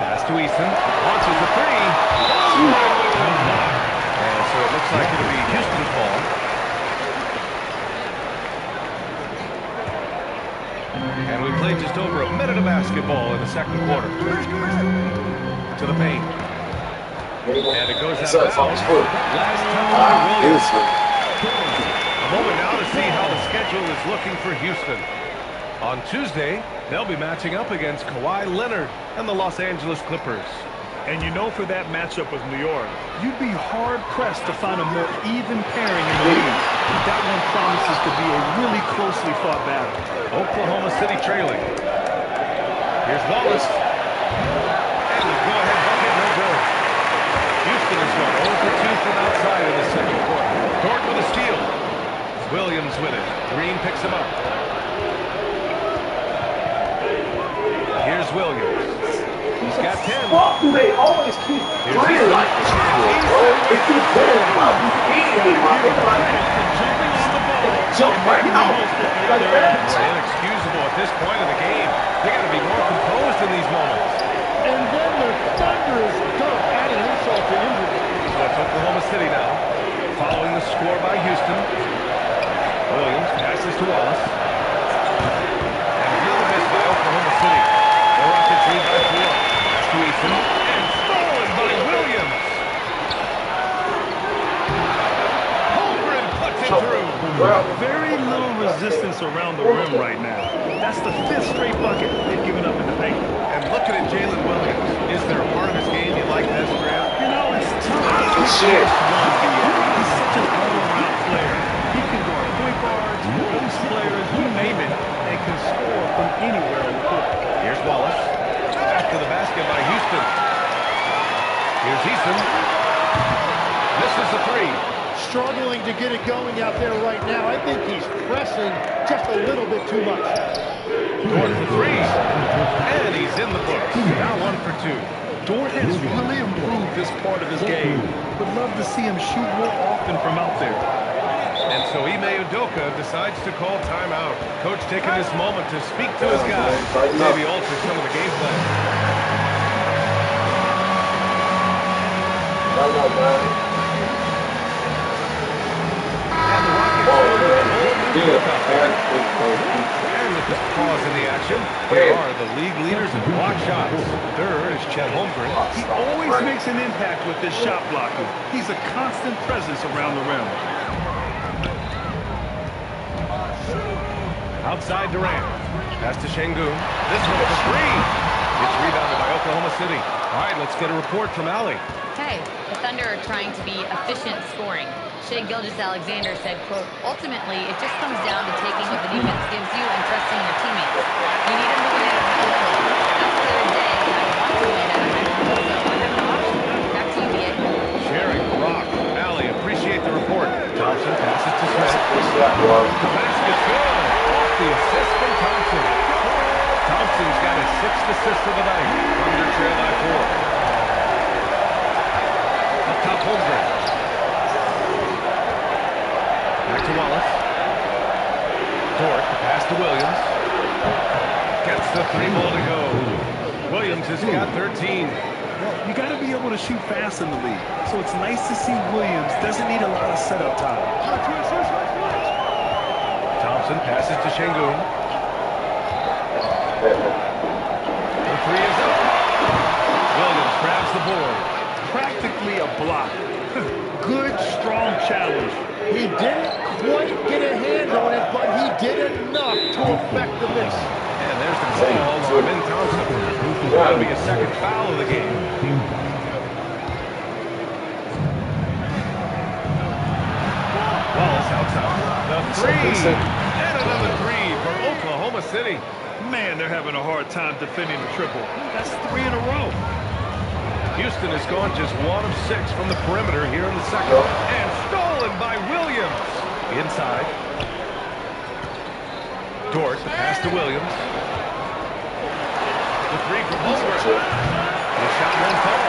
Pass to Easton. Launches the three. And so it looks like it'll be Houston's ball. And we played just over a minute of basketball in the second quarter. To the paint. And it goes out of bounds. Last time Williams. A moment now to see how the schedule is looking for Houston. On Tuesday, they'll be matching up against Kawhi Leonard and the Los Angeles Clippers. And you know, for that matchup with New York, you'd be hard-pressed to find a more even pairing in the league. That one promises to be a really closely fought battle. Oklahoma City trailing. Here's Wallace. And the go-ahead bucket, no good. Houston has gone 0 for 2 from outside in the second quarter. Dort with a steal. Williams with it. Green picks him up. Here's Williams. He's got 10. Fuck do they always keep playing like this? They keep playing about Jumping on the ball. Jump right now. Like that. Inexcusable at this point of the game. They got to be more composed in these moments. And then the thunderous dunk, adding insult to injury. So it's Oklahoma City now, following the score by Houston. Williams passes to Wallace. And another miss by Oklahoma City. The Rockets lead by 4. To Eason. And stolen by Williams. Holmgren puts it through. Very little resistance around the rim right now. That's the 5th straight bucket they've given up in the paint. And looking at Jalen Williams, is there a part of his game you like best, Grant? You know, it's tough. He's such an all-around player. He can guard point guards, post players, you name it, and can score from anywhere on the court. Here's Wallace. Back to the basket by Houston. Here's Eason. Misses the 3. Struggling to get it going out there right now. I think he's pressing just a little bit too much. Dort for 3. And he's in the books. Now 1 for 2. Dort has really improved this part of his game. Would love to see him shoot more often from out there. And so Ime Udoka decides to call timeout. Coach taking this moment to speak to his guys. Maybe alter some of the game plan. And the Rockets and with this pause in the action, here are the league leaders in block shots. Third is Chet Holmgren. He always makes an impact with his shot blocking. He's a constant presence around the rim. Outside Durant. Pass to Şengün. This one for 3. It's rebounded by Oklahoma City. All right, let's get a report from Allie. Okay, the Thunder are trying to be efficient scoring. Shai Gilgeous-Alexander said, quote, ultimately, it just comes down to taking what the defense gives you and trusting your teammates. You need them to win at a high level. That's their day, and I want to win at a high level, so I have an option. Back to you, BA. Sharing the rock. Allie, appreciate the report. Thompson passes to Smith. The basket's good. Off the assist from Thompson. Thompson's got his 6th assist of the night. Thunder trail by 4. Up top, Holmgren. Back to Wallace. Dort, the pass to Williams. Gets the 3 ball to go. Williams has got 13. Well, you got to be able to shoot fast in the league. So it's nice to see Williams doesn't need a lot of setup time. Thompson passes to Şengün. The 3 is up. Williams grabs the board. Practically a block. Good, strong challenge. He didn't quite get a hand on it, but he did enough to affect the miss. And there's the call on Ben Thompson. That'll be a 2nd foul of the game. Wallace outside. The 3. And another 3 for Oklahoma City. Man, they're having a hard time defending the triple. That's 3 in a row. Houston has gone just 1 of 6 from the perimeter here in the 2nd. And stolen by Williams. Inside. Dort, the pass to Williams. The 3 from Holmgren. The shot won't fall.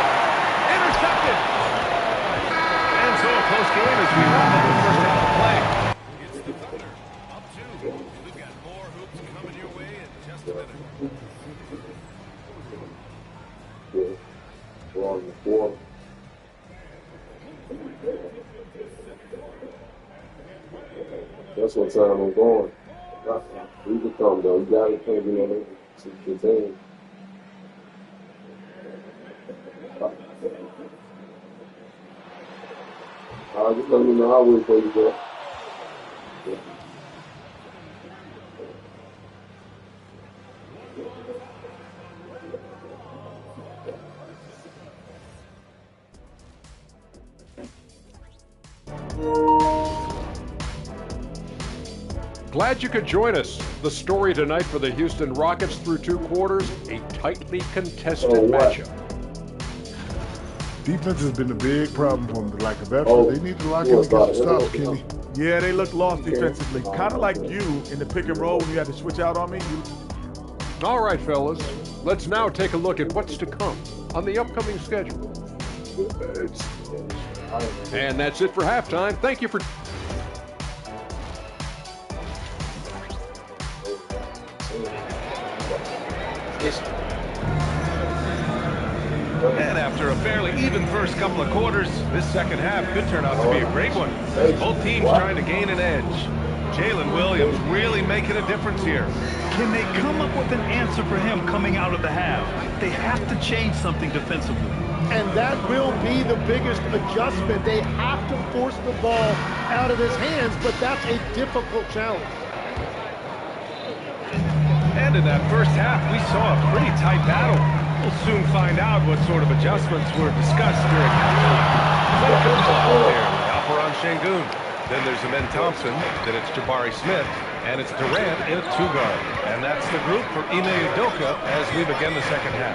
Intercepted. And so a close game as we wrap up the first half of play. It's the Thunder. Up 2. We've got more hoops coming your way in just a minute. On the 4. That's what time I'm going. We can come though. You gotta play, you know, the team. Just let me know. I'll wait for you, bro. Glad you could join us. The story tonight for the Houston Rockets through 2 quarters, a tightly contested matchup. Defense has been a big problem for them. Like a veteran, they need to lock in and get some stops, Kenny. Yeah, they looked lost defensively. Kind of like you in the pick and roll when you had to switch out on me. All right, fellas. Let's now take a look at what's to come on the upcoming schedule. And that's it for halftime. Thank you for... And after a fairly even first couple of quarters, this second half could turn out to be a great one. Both teams trying to gain an edge. Jalen Williams really making a difference here. Can they come up with an answer for him coming out of the half? They have to change something defensively. And that will be the biggest adjustment. They have to force the ball out of his hands, but that's a difficult challenge. And in that first half, we saw a pretty tight battle. We'll soon find out what sort of adjustments were discussed during halftime. Out there, Alperon Şengün. Then there's Amen Thompson. Then it's Jabari Smith. And it's Durant in a two-guard. And that's the group for Ime Udoka as we begin the second half.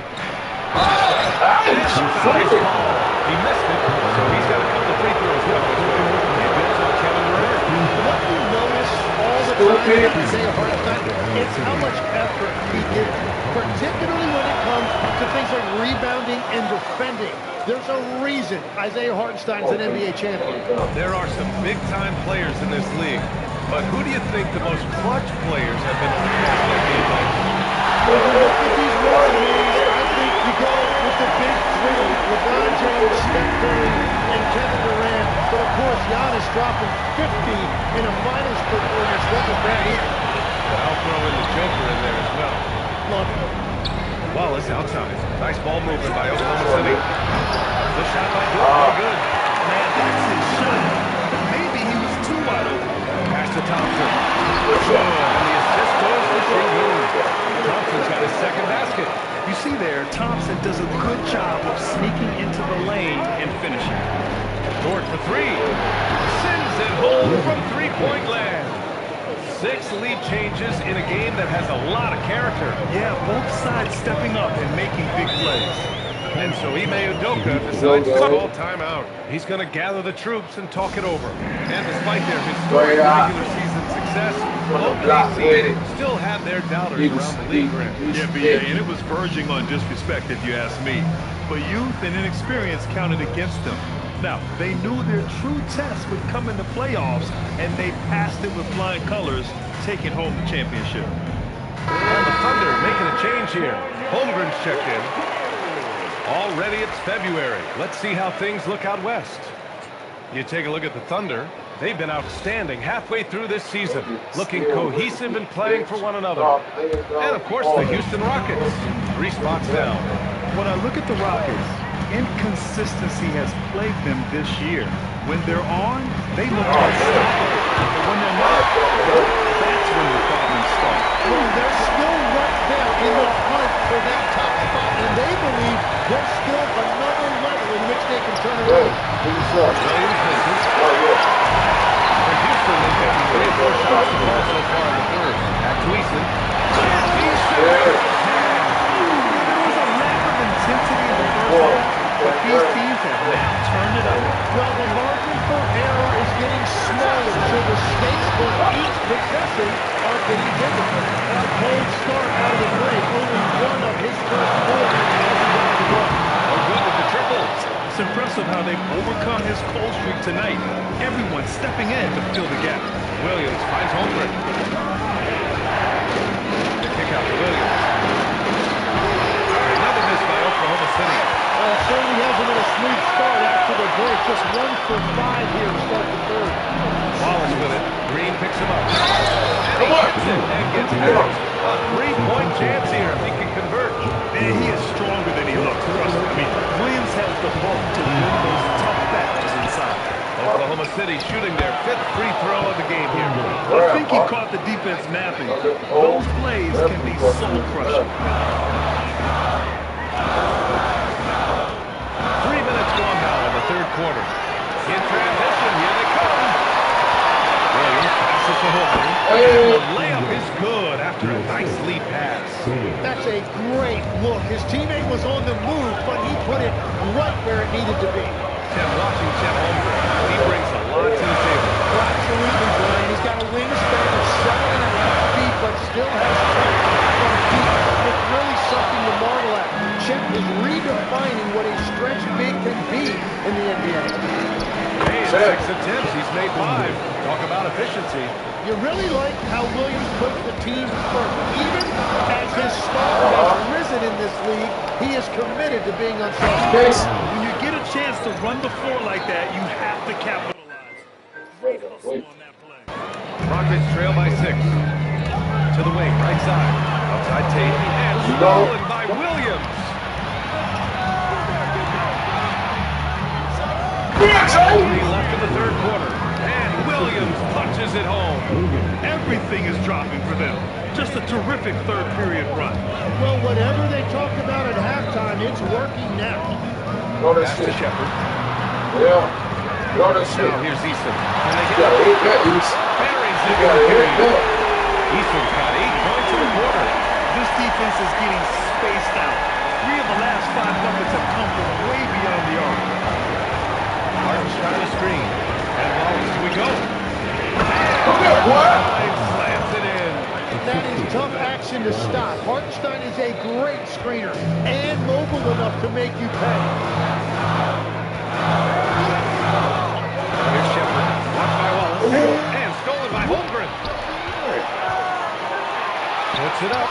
He missed it, so he's got a couple of free throws coming. What you notice all the time in Isaiah Hartenstein, it's how much effort he gives, particularly when it comes to things like rebounding and defending. There's a reason Isaiah Hartenstein's an NBA champion. There are some big-time players in this league, but who do you think the most clutch players have been in the past decade like? When you look at these resumes, I think you go with the big three, LeBron James, Steph Curry, and Kevin Durant. But of course, Giannis dropping 50 in a finals performance wasn't bad either. But I'll throw in the Joker in there as well. Love it. Wallace outside. Nice ball movement by Oklahoma City. The shot by Duke, pretty good. Man, that's his shot. Maybe he was too wide open. Pass to Thompson. And the assist goes to Şengün. Thompson's got his second basket. You see there, Thompson does a good job of sneaking into the lane and finishing. Dort for three. Sends it home from three-point land. 6 lead changes in a game that has a lot of character. Yeah, both sides stepping up and making big plays. And so Ime Udoka decides to call timeout. He's going to gather the troops and talk it over. And despite their historic regular season success, both teams still have their doubters around the league rim. Yeah, BA, and it was verging on disrespect if you ask me. But youth and inexperience counted against them. Now, they knew their true test would come in the playoffs, and they passed it with flying colors, taking home the championship. And the Thunder making a change here. Holmgren's checked in. Already it's February. Let's see how things look out west. You take a look at the Thunder. They've been outstanding halfway through this season, looking cohesive and playing for one another. And, of course, the Houston Rockets, 3 spots down. When I look at the Rockets, inconsistency has plagued them this year. When they're on, they look unstoppable. But when they're not, that's when the problems start. Well, they're still right there in the hunt for that top spot, and they believe there's still another level in which they can turn it around. For Houston, they've got 3 or 4 shots to ball so far in the third. At Cise. There was a lack of intensity in the first half, but these teams have now turned it up. Well, the margin for error is getting smaller, so the stakes for each possession are getting bigger. A cold start out of the break, only one of his first 4 as he got the ball. Oh, good with the triple. It's impressive how they've overcome his cold streak tonight. Everyone stepping in to fill the gap. Williams finds Holmgren. The kick out to Williams. Another miss by Oklahoma City. Well, it certainly hasn't been a smooth start after the break. Just 1 for 5 here to start the third. Wallace with it. Green picks him up. And he hits it and gets it. A 3-point chance here if he can convert. Man, he is stronger than he looks. Trust me. I mean, Williams has the bulk to win those tough battles inside. Oklahoma City shooting their 5th free throw of the game here. I think he caught the defense napping. Those plays can be soul-crushing. 3 minutes gone now in the third quarter. In transition, here they come. Williams passes to Holmgren. And the layup is good after a nice lead pass. That's a great look. His teammate was on the move, but he put it right where it needed to be. Watching Chet Holmgren, he brings a lot to the table. Absolutely. straight 5. Talk about efficiency. You really like how Williams puts the team first. Even as his star has risen in this league, he is committed to being unselfish. When you get a chance to run the floor like that, you have to capitalize. Great hustle on that play. Rockets trail by 6. To the wing, right side. Outside Tate, and stolen by Williams. Left in the third quarter, and Williams punches it home. Everything is dropping for them. Just a terrific third period run. Well, whatever they talked about at halftime, it's working now. Pass to Shepard. Yeah. Now here's Easton. Can they get Buries it. Easton's got 8 points in the quarter. This defense is getting spaced out. 3 of the last 5 buckets have come from way beyond the arc. Martin's trying to screen. And Wallace, we go. Slams it in. That is tough action to stop. Hartenstein is a great screener and mobile enough to make you pay. Here's Shepard. Blocked by Wallace. And stolen by Holmgren. Puts it up.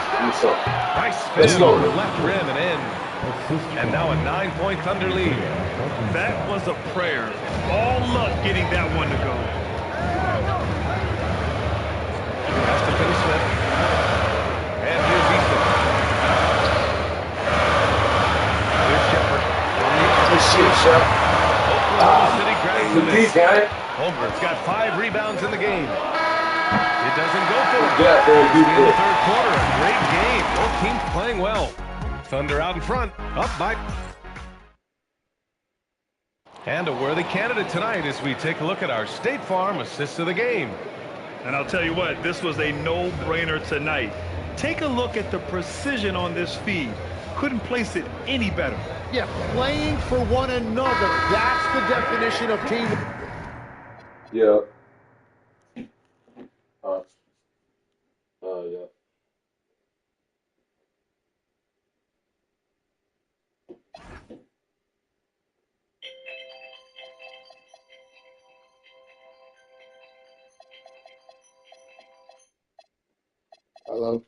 Nice spin over the left rim and in. And now a 9-point Thunder lead. That was a prayer. All luck getting that one to go. Pass to Finney-Smith. And here's Easton. Here's Shepard. Oklahoma City grabs the miss. Holmgren's got 5 rebounds in the game. It doesn't go for it. In the third quarter, a great game. Both teams playing well. Thunder out in front, up by. And a worthy candidate tonight as we take a look at our State Farm assists of the game. And I'll tell you what, this was a no-brainer tonight. Take a look at the precision on this feed. Couldn't place it any better. Yeah, playing for one another. That's the definition of team. Yeah. Yeah. Hello.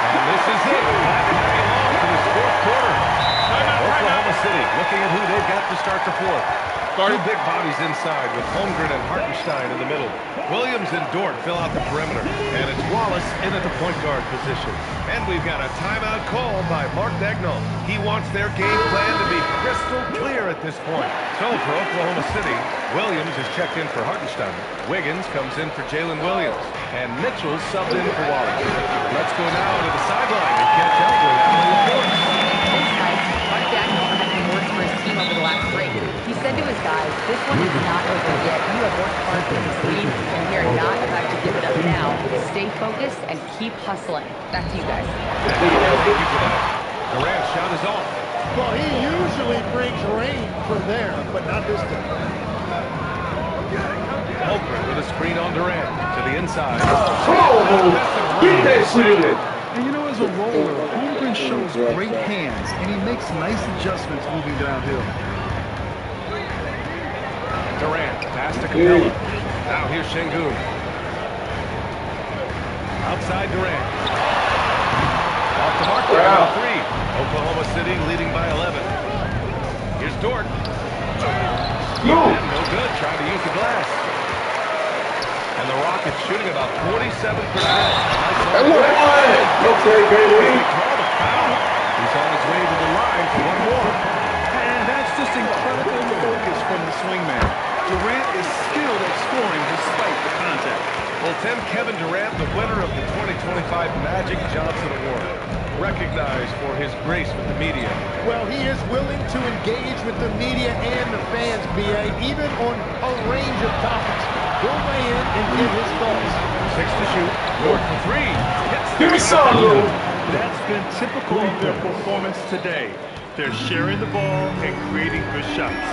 And this is it. For this fourth quarter. Oklahoma City looking at who they've got to start the fourth. 2 big bodies inside with Holmgren and Hartenstein in the middle. Williams and Dort fill out the perimeter. And it's Wallace in at the point guard position. And we've got a timeout call by Mark Dagnall. He wants their game plan to be crystal clear at this point. So for Oklahoma City, Williams is checked in for Hartenstein. Wiggins comes in for Jalen Williams. And Mitchell subbed in for Wallace. Let's go now to the sideline and catch up with Emily Laporte. Thanks, guys. Mark Dagnall has been working for his team over the last break. He said to his guys, this one is not over yet. You have worked hard for this lead, and we are not about to give it up now. Stay focused and keep hustling. Back to you guys. Durant's shot is off. Well, he usually brings rain from there, but not this time. Holmgren with a screen on Durant to the inside. Get that shit! And you know, as a roller, Holmgren shows great hands, and he makes nice adjustments moving downhill. Durant, pass to Capella. Now here's Şengün. Outside Durant. Off the mark there on 3. Oklahoma City leading by 11. Here's Dort. No good, trying to use the glass. And the Rockets shooting about 47%. Okay, baby. Called a foul. He's on his way to the line for one more. And that's just incredible focus from the swingman. Durant is skilled at scoring despite the contact. Well, Kevin Durant, the winner of the 2025 Magic Johnson Award. recognized for his grace with the media. Well, he is willing to engage with the media and the fans, B.A., even on a range of topics. He'll weigh in and give his thoughts. 6 to shoot. Dort for 3. Give me some, Lou. That's been typical of their performance today. They're sharing the ball and creating good shots.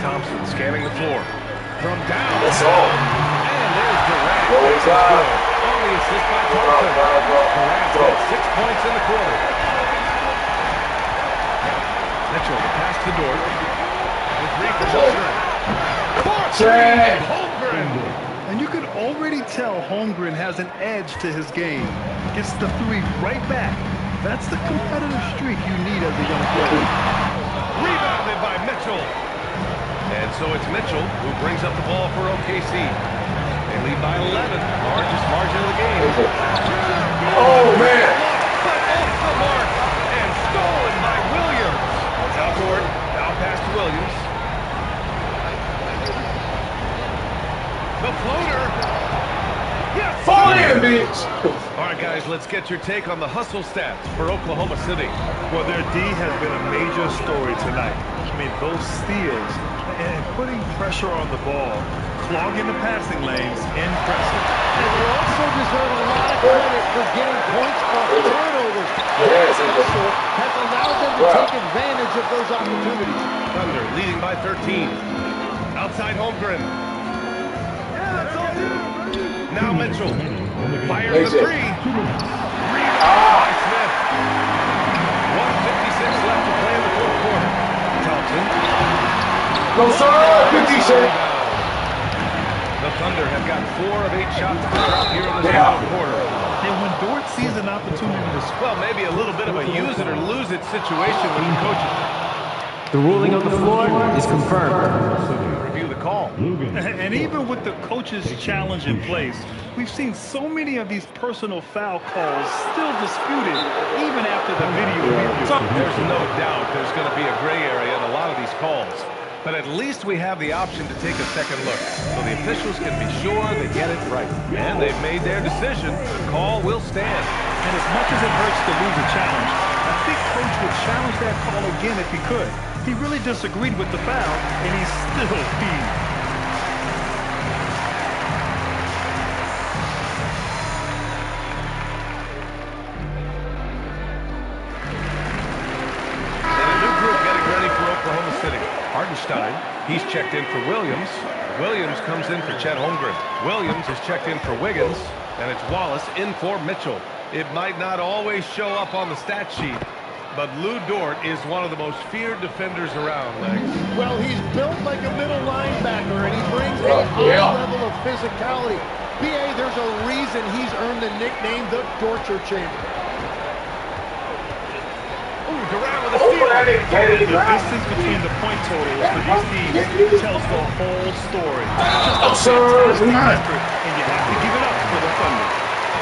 Thompson scanning the floor. From down. That's all. And there's Durant. On the assist by Thompson. Durant's got 6 points in the quarter. Mitchell, the pass to Dort. The 3 for Holmgren. Holmgren. And you can already tell Holmgren has an edge to his game. Gets the 3 right back. That's the competitive streak you need as a young player. Rebounded by Mitchell. And so it's Mitchell who brings up the ball for OKC. They lead by 11, largest margin of the game. Oh, man. But off the mark and stolen by Williams. Now Dort, now pass to Williams. The floater. Yes, Fire, bitch. All right, guys, let's get your take on the hustle stats for Oklahoma City. Well, their D has been a major story tonight. I mean, those steals and putting pressure on the ball, clogging the passing lanes, impressive. And they also deserve a lot of credit for getting points off turnovers. Their hustle has allowed them to take advantage of those opportunities. Thunder leading by 13. Outside Holmgren. Now Mitchell. Fires the 3. By Smith. 1:56 left to play in the fourth quarter. Thompson. No, sir. 50 shot. The Thunder have got 4 of 8 shots to drop here in this final quarter. And when Dort sees an opportunity to well, maybe a little bit of a use it or lose it situation with the coaches. The ruling on the floor is confirmed. Review the call. And even with the coach's challenge in place, we've seen so many of these personal foul calls still disputed, even after the video review. There's no doubt there's going to be a gray area in a lot of these calls. But at least we have the option to take a second look, so the officials can be sure they get it right. And they've made their decision. The call will stand. And as much as it hurts to lose a challenge, I think Coach would challenge that call again if he could. He really disagreed with the foul, and he's still peeved. Hartenstein, he's checked in for Williams. Williams comes in for Chet Holmgren. Williams is checked in for Wiggins. And it's Wallace in for Mitchell. It might not always show up on the stat sheet, but Lou Dort is one of the most feared defenders around, Legs. Well, he's built like a middle linebacker, and he brings a high level of physicality. B.A., there's a reason he's earned the nickname the Torture Chamber. Durant with a steal. The distance between the point totals for these teams tells the whole story. Just a fantastic effort, and you have to give it up for the Thunder.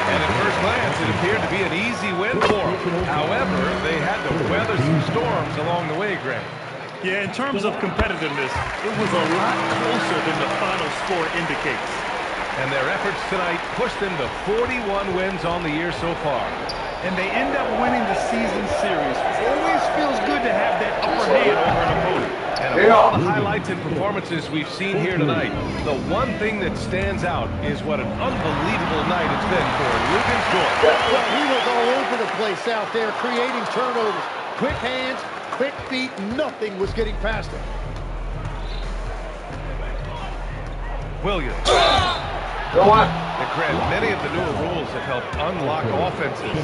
And at first glance, it appeared to be an easy win for them. However, they had to weather some storms along the way, Greg. Yeah, in terms of competitiveness, it was a lot closer than the final score indicates. And their efforts tonight pushed them to 41 wins on the year so far. And they end up winning the season series. Always feels good to have that upper hand over an opponent. And of all the highlights and performances we've seen here tonight, the one thing that stands out is what an unbelievable night it's been for Lukas Dort. Well, he was all over the place out there, creating turnovers. Quick hands, quick feet, nothing was getting past him. Williams. Go on. And Grant, many of the newer rules have helped unlock offenses.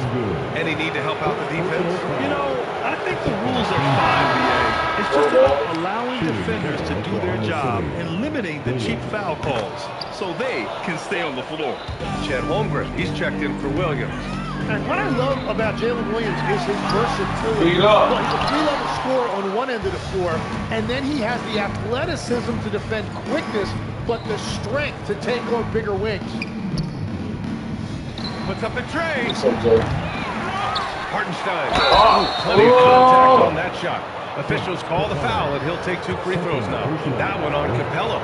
Any need to help out the defense? You know, I think the rules are fine, B.A. It's just about allowing defenders to do their job and limiting the cheap foul calls so they can stay on the floor. Chet Holmgren, he's checked in for Williams. And what I love about Jalen Williams is his versatility. Well, he's a three-level scorer on one end of the floor, and then he has the athleticism to defend quickness, but the strength to take on bigger wings. Puts up the tray. What's up, Jay? Hartenstein. Plenty of contact on that shot. Officials call the foul, and he'll take 2 free throws now. That one on Capello.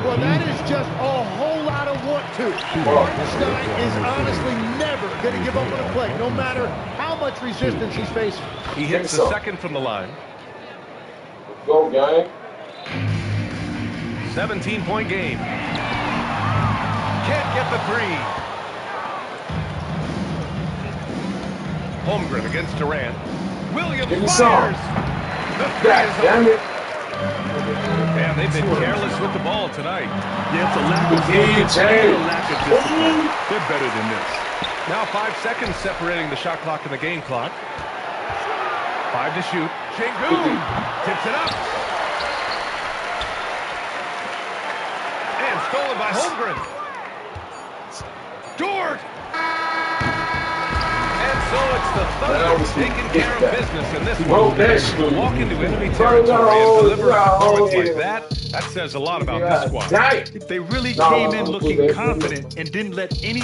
Well, that is just a whole lot of want to. Hartenstein is honestly never going to give up on a play, no matter how much resistance he's facing. He hits the second from the line. Go, gang. 17-point game. Can't get the 3. Holmgren against Durant. Williams fires. The 3 is damn it. Man, they've been careless with the ball tonight. Yeah, it's a lack of focus and a lack of discipline. They're better than this. Now 5 seconds separating the shot clock and the game clock. 5 to shoot. Şengün tips it up. And stolen by Holmgren. Dort. And so it's the Thunder taking care of business in this one. To walk into enemy territory and deliver a performance like that, that says a lot about this squad. They really came in looking confident and didn't let any...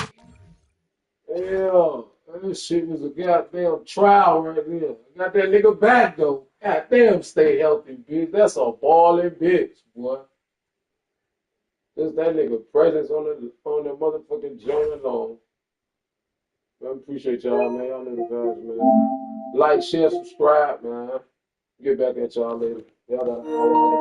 Yeah, this shit was a goddamn trial right there. Got that nigga back, though. Goddamn, stay healthy, bitch. That's a balling bitch, boy. Just that nigga presence on the motherfucking joint alone. I appreciate y'all, man. Y'all know the guys, man. Like, share, subscribe, man. Get back at y'all later. Y'all got all